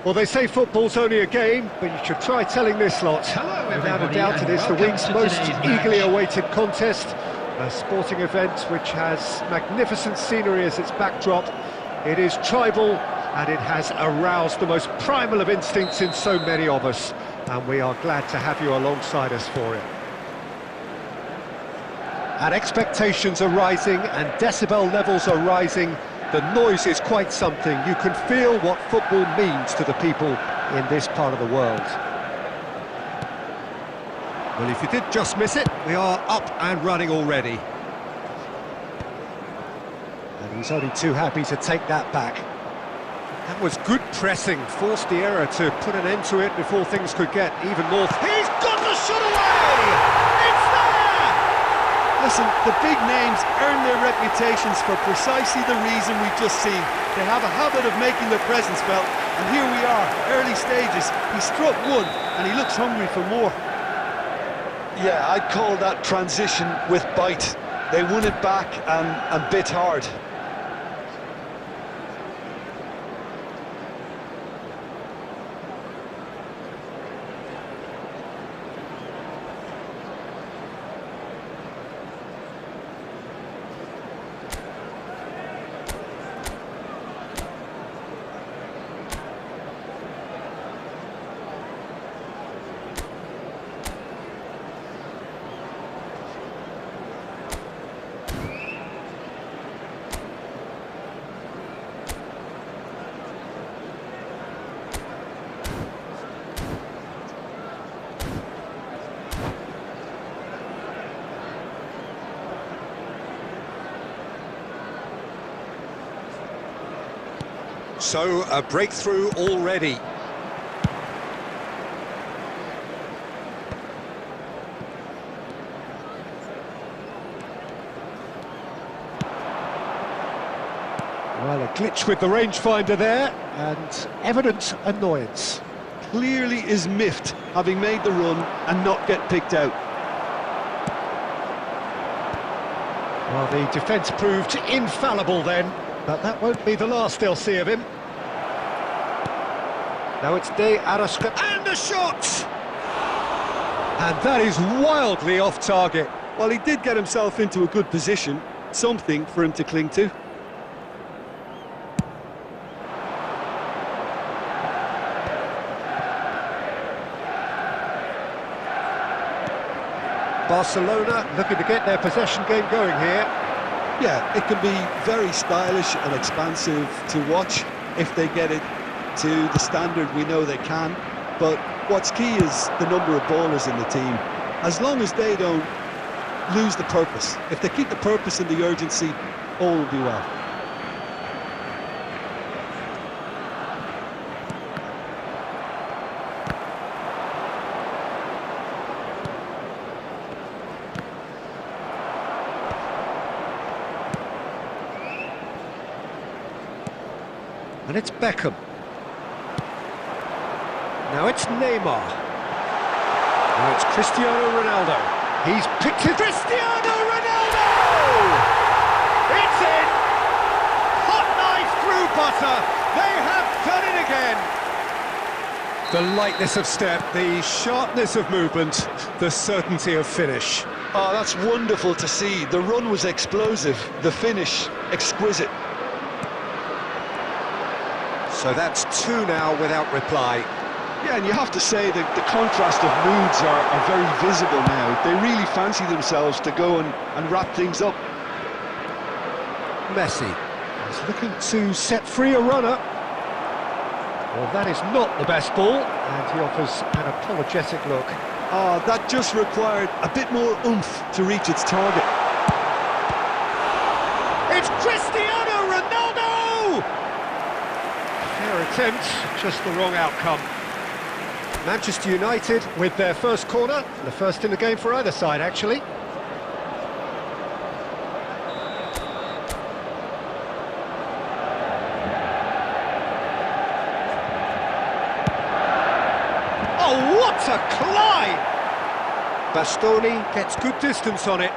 Well, they say football's only a game, but you should try telling this lot. Hello, Without a everybody, doubt, it and is the welcome week's to most today's eagerly match. awaited contest. A sporting event which has magnificent scenery as its backdrop. It is tribal, and it has aroused the most primal of instincts in so many of us. And we are glad to have you alongside us for it. And expectations are rising, and decibel levels are rising. The noise is quite something. You can feel what football means to the people in this part of the world. Well, if you did just miss it, we are up and running already. And he's only too happy to take that back. That was good pressing, forced the error to put an end to it before things could get even more. He's got the shot away! It's there! Listen, the big names earn their reputations for precisely the reason we've just seen. They have a habit of making their presence felt, and here we are, early stages. He struck one, and he looks hungry for more. Yeah, I'd call that transition with bite. They won it back and bit hard. So, a breakthrough already. Well, a glitch with the rangefinder there, and evident annoyance. Clearly is miffed, having made the run and not get picked out. Well, the defence proved infallible then, but that won't be the last they'll see of him. Now it's De Arasca, and a shot! And that is wildly off target. Well, he did get himself into a good position, something for him to cling to. Barcelona looking to get their possession game going here. Yeah, it can be very stylish and expansive to watch if they get it to the standard we know they can. But what's key is the number of ballers in the team. As long as they don't lose the purpose, if they keep the purpose and the urgency, all will be well. And it's Beckham. Now it's Neymar. Now it's Cristiano Ronaldo. He's picked it. Cristiano Ronaldo! It's in! Hot knife through butter. They have done it again. The lightness of step, the sharpness of movement, the certainty of finish. Oh, that's wonderful to see. The run was explosive, the finish exquisite. So that's two now without reply. Yeah, and you have to say that the contrast of moods are very visible now. They really fancy themselves to go and wrap things up. Messi is looking to set free a runner. Well, that is not the best ball, and he offers an apologetic look. Oh, that just required a bit more oomph to reach its target. It's Cristiano Ronaldo! Fair attempt, just the wrong outcome. Manchester United with their first corner, the first in the game for either side, actually. Oh, what a climb! Bastoni gets good distance on it.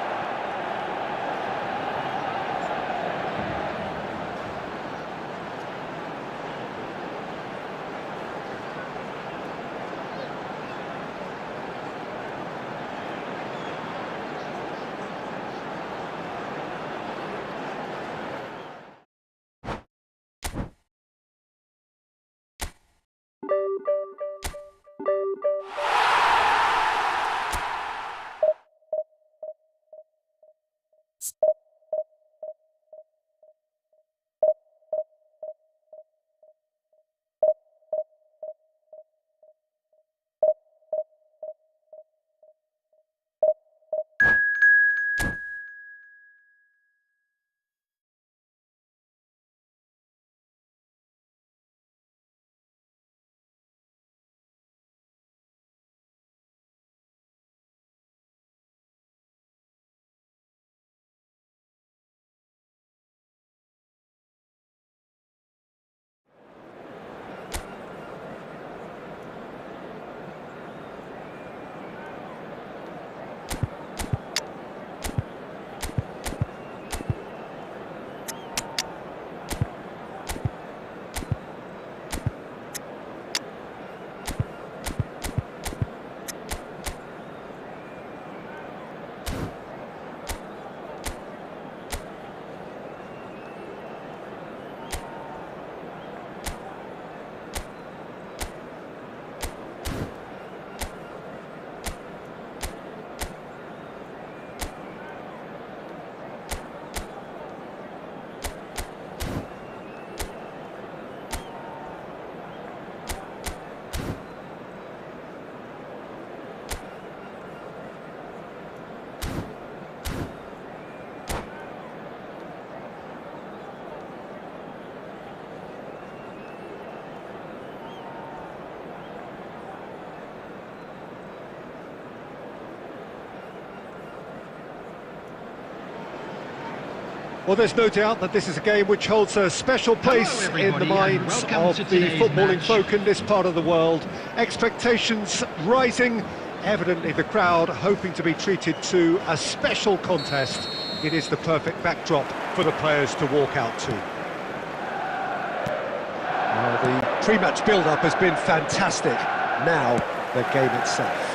Well, there's no doubt that this is a game which holds a special place in the minds of the footballing folk in this part of the world. Expectations rising, evidently the crowd hoping to be treated to a special contest. It is the perfect backdrop for the players to walk out to. Well, the pre-match build-up has been fantastic. Now, the game itself.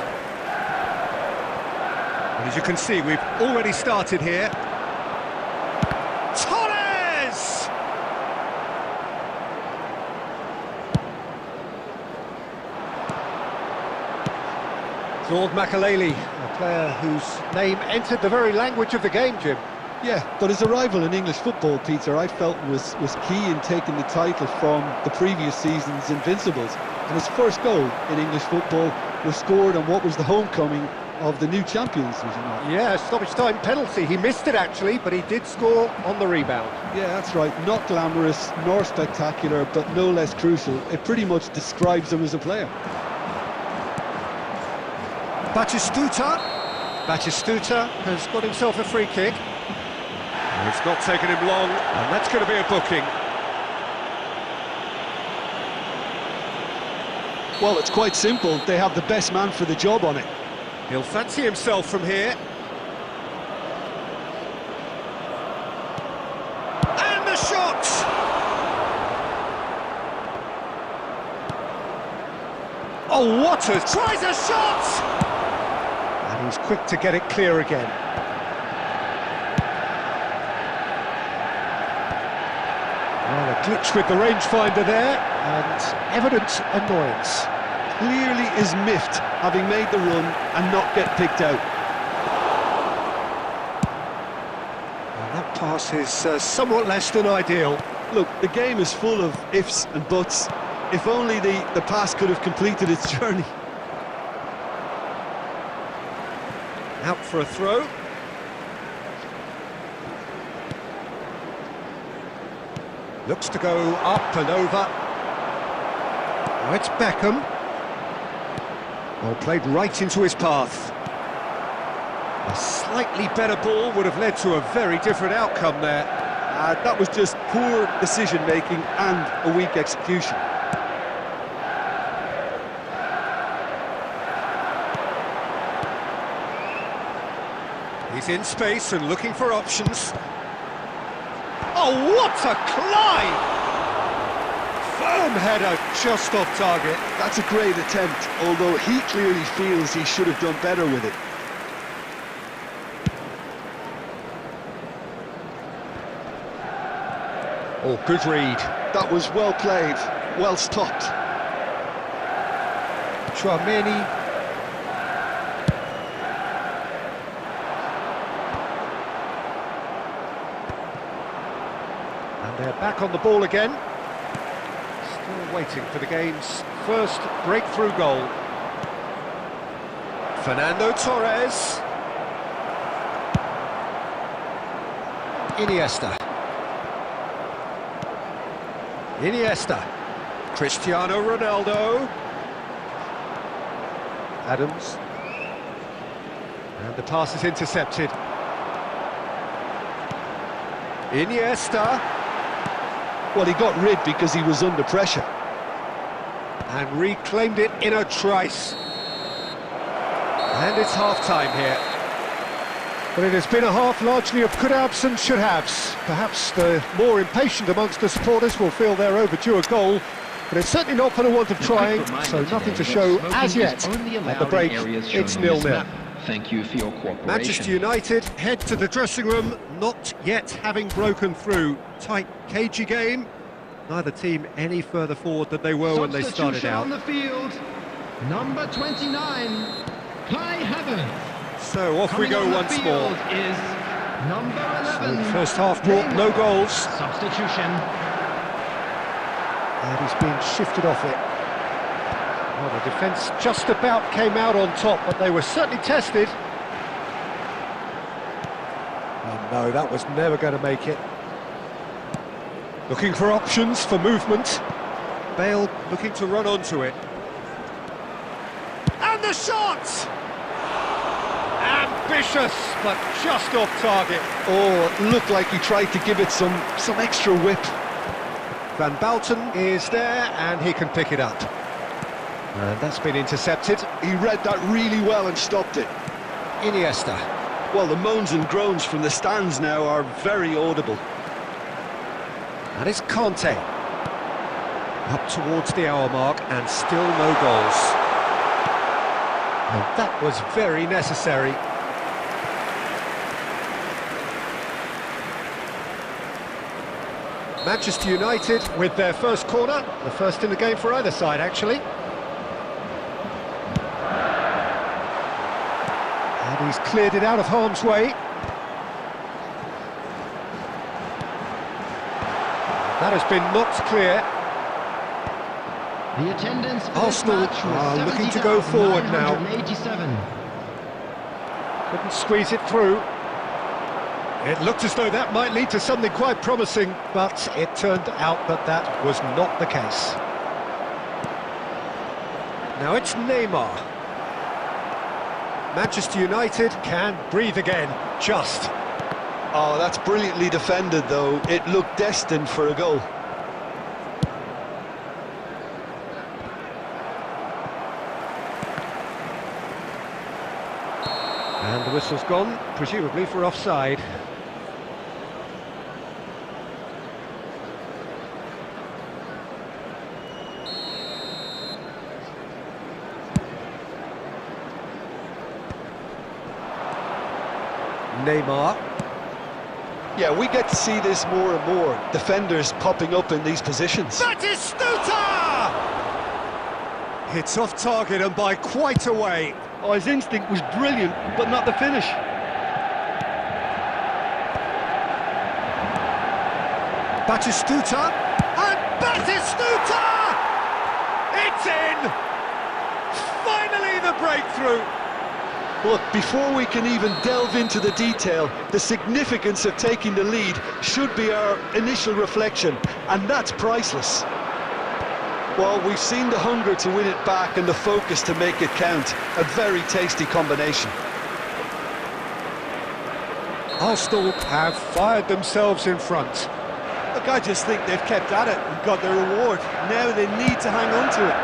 And as you can see, we've already started here. Torres! Claude Makaleli, a player whose name entered the very language of the game, Jim. Yeah, but his arrival in English football, Peter, I felt was key in taking the title from the previous season's Invincibles. And his first goal in English football was scored on what was the homecoming of the new champions, was it not? Yeah, stoppage time penalty. He missed it actually, but he did score on the rebound. Yeah, that's right. Not glamorous, nor spectacular, but no less crucial. It pretty much describes him as a player. Batistuta has got himself a free kick. It's not taken him long, and that's going to be a booking. Well, it's quite simple. They have the best man for the job on it. He'll fancy himself from here. And the shot! Oh, what a... tries a shot! And he's quick to get it clear again. Well, a glitch with the rangefinder there, and evident annoyance. Clearly is miffed, having made the run and not get picked out. And that pass is somewhat less than ideal. Look, the game is full of ifs and buts. If only the pass could have completed its journey. Out for a throw. Looks to go up and over. Oh, it's Beckham. Well, played right into his path. A slightly better ball would have led to a very different outcome there. That was just poor decision-making and a weak execution. He's in space and looking for options. Oh, what a climb! Firm header, just off target. That's a great attempt, although he clearly feels he should have done better with it. Oh, good read. That was well played, well stopped. Chouameni. And they're back on the ball again. Still waiting for the game's first breakthrough goal. Fernando Torres. Iniesta. Cristiano Ronaldo. Adams. And the pass is intercepted. Iniesta. Well, he got rid because he was under pressure. And reclaimed it in a trice. And it's half-time here. But it has been a half largely of could-haves and should-haves. Perhaps the more impatient amongst the supporters will feel they're overdue a goal, but it's certainly not for the want of trying, so nothing to show as yet. At the break, it's 0-0. Thank you for your cooperation. Manchester United head to the dressing room, not yet having broken through. Tight, cagey game. Neither team any further forward than they were when they started out. On the field, number 29, Kai Havertz. So off we go once more. Is number 11. So the first half brought no goals. Substitution. And he's been shifted off it. Well, the defence just about came out on top, but they were certainly tested. Oh no, that was never going to make it. Looking for options for movement. Bale looking to run onto it. And the shot! And ambitious, but just off target. Oh, it looked like he tried to give it some extra whip. Van Balten is there, and he can pick it up. And that's been intercepted. He read that really well and stopped it. Iniesta. Well, the moans and groans from the stands now are very audible. And it's Conte. Up towards the hour mark, and still no goals. And that was very necessary. Manchester United with their first corner, the first in the game for either side, actually. And he's cleared it out of harm's way. That has been knocked clear. The attendance for Arsenal this match was are looking to go forward now. 70,987. Couldn't squeeze it through. It looked as though that might lead to something quite promising, but it turned out that that was not the case. Now it's Neymar. Manchester United can breathe again, just. Oh, that's brilliantly defended, though. It looked destined for a goal. And the whistle's gone, presumably for offside. Neymar. Yeah, we get to see this more and more. Defenders popping up in these positions. Batistuta! It's off target and by quite a way. Oh, his instinct was brilliant, but not the finish. Batistuta, and Batistuta! It's in! Finally the breakthrough! Look, before we can even delve into the detail, the significance of taking the lead should be our initial reflection, and that's priceless. Well, we've seen the hunger to win it back and the focus to make it count. A very tasty combination. Arsenal have fired themselves in front. Look, I just think they've kept at it and got their reward. Now they need to hang on to it.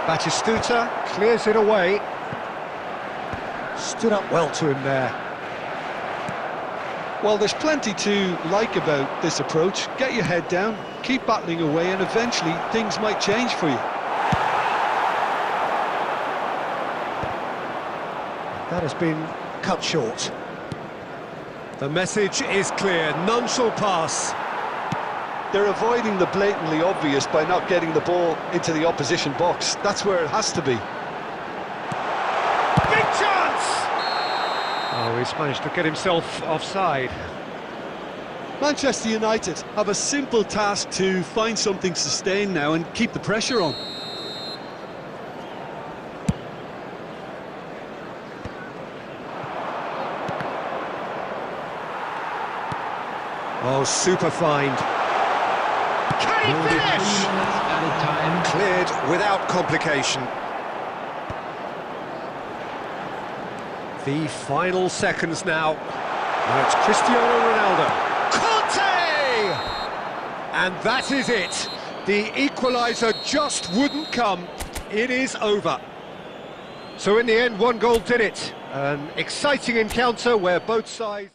Batistuta clears it away. Stood up well to him there. Well, there's plenty to like about this approach. Get your head down, keep battling away, and eventually things might change for you. That has been cut short. The message is clear, none shall pass. They're avoiding the blatantly obvious by not getting the ball into the opposition box. That's where it has to be. Big chance! Oh, he's managed to get himself offside. Manchester United have a simple task to find something sustained now and keep the pressure on. Oh, super find. Can he finish? Added time. Cleared without complication. The final seconds now. Now it's Cristiano Ronaldo. Conte! And that is it. The equaliser just wouldn't come. It is over. So in the end, one goal did it. An exciting encounter where both sides...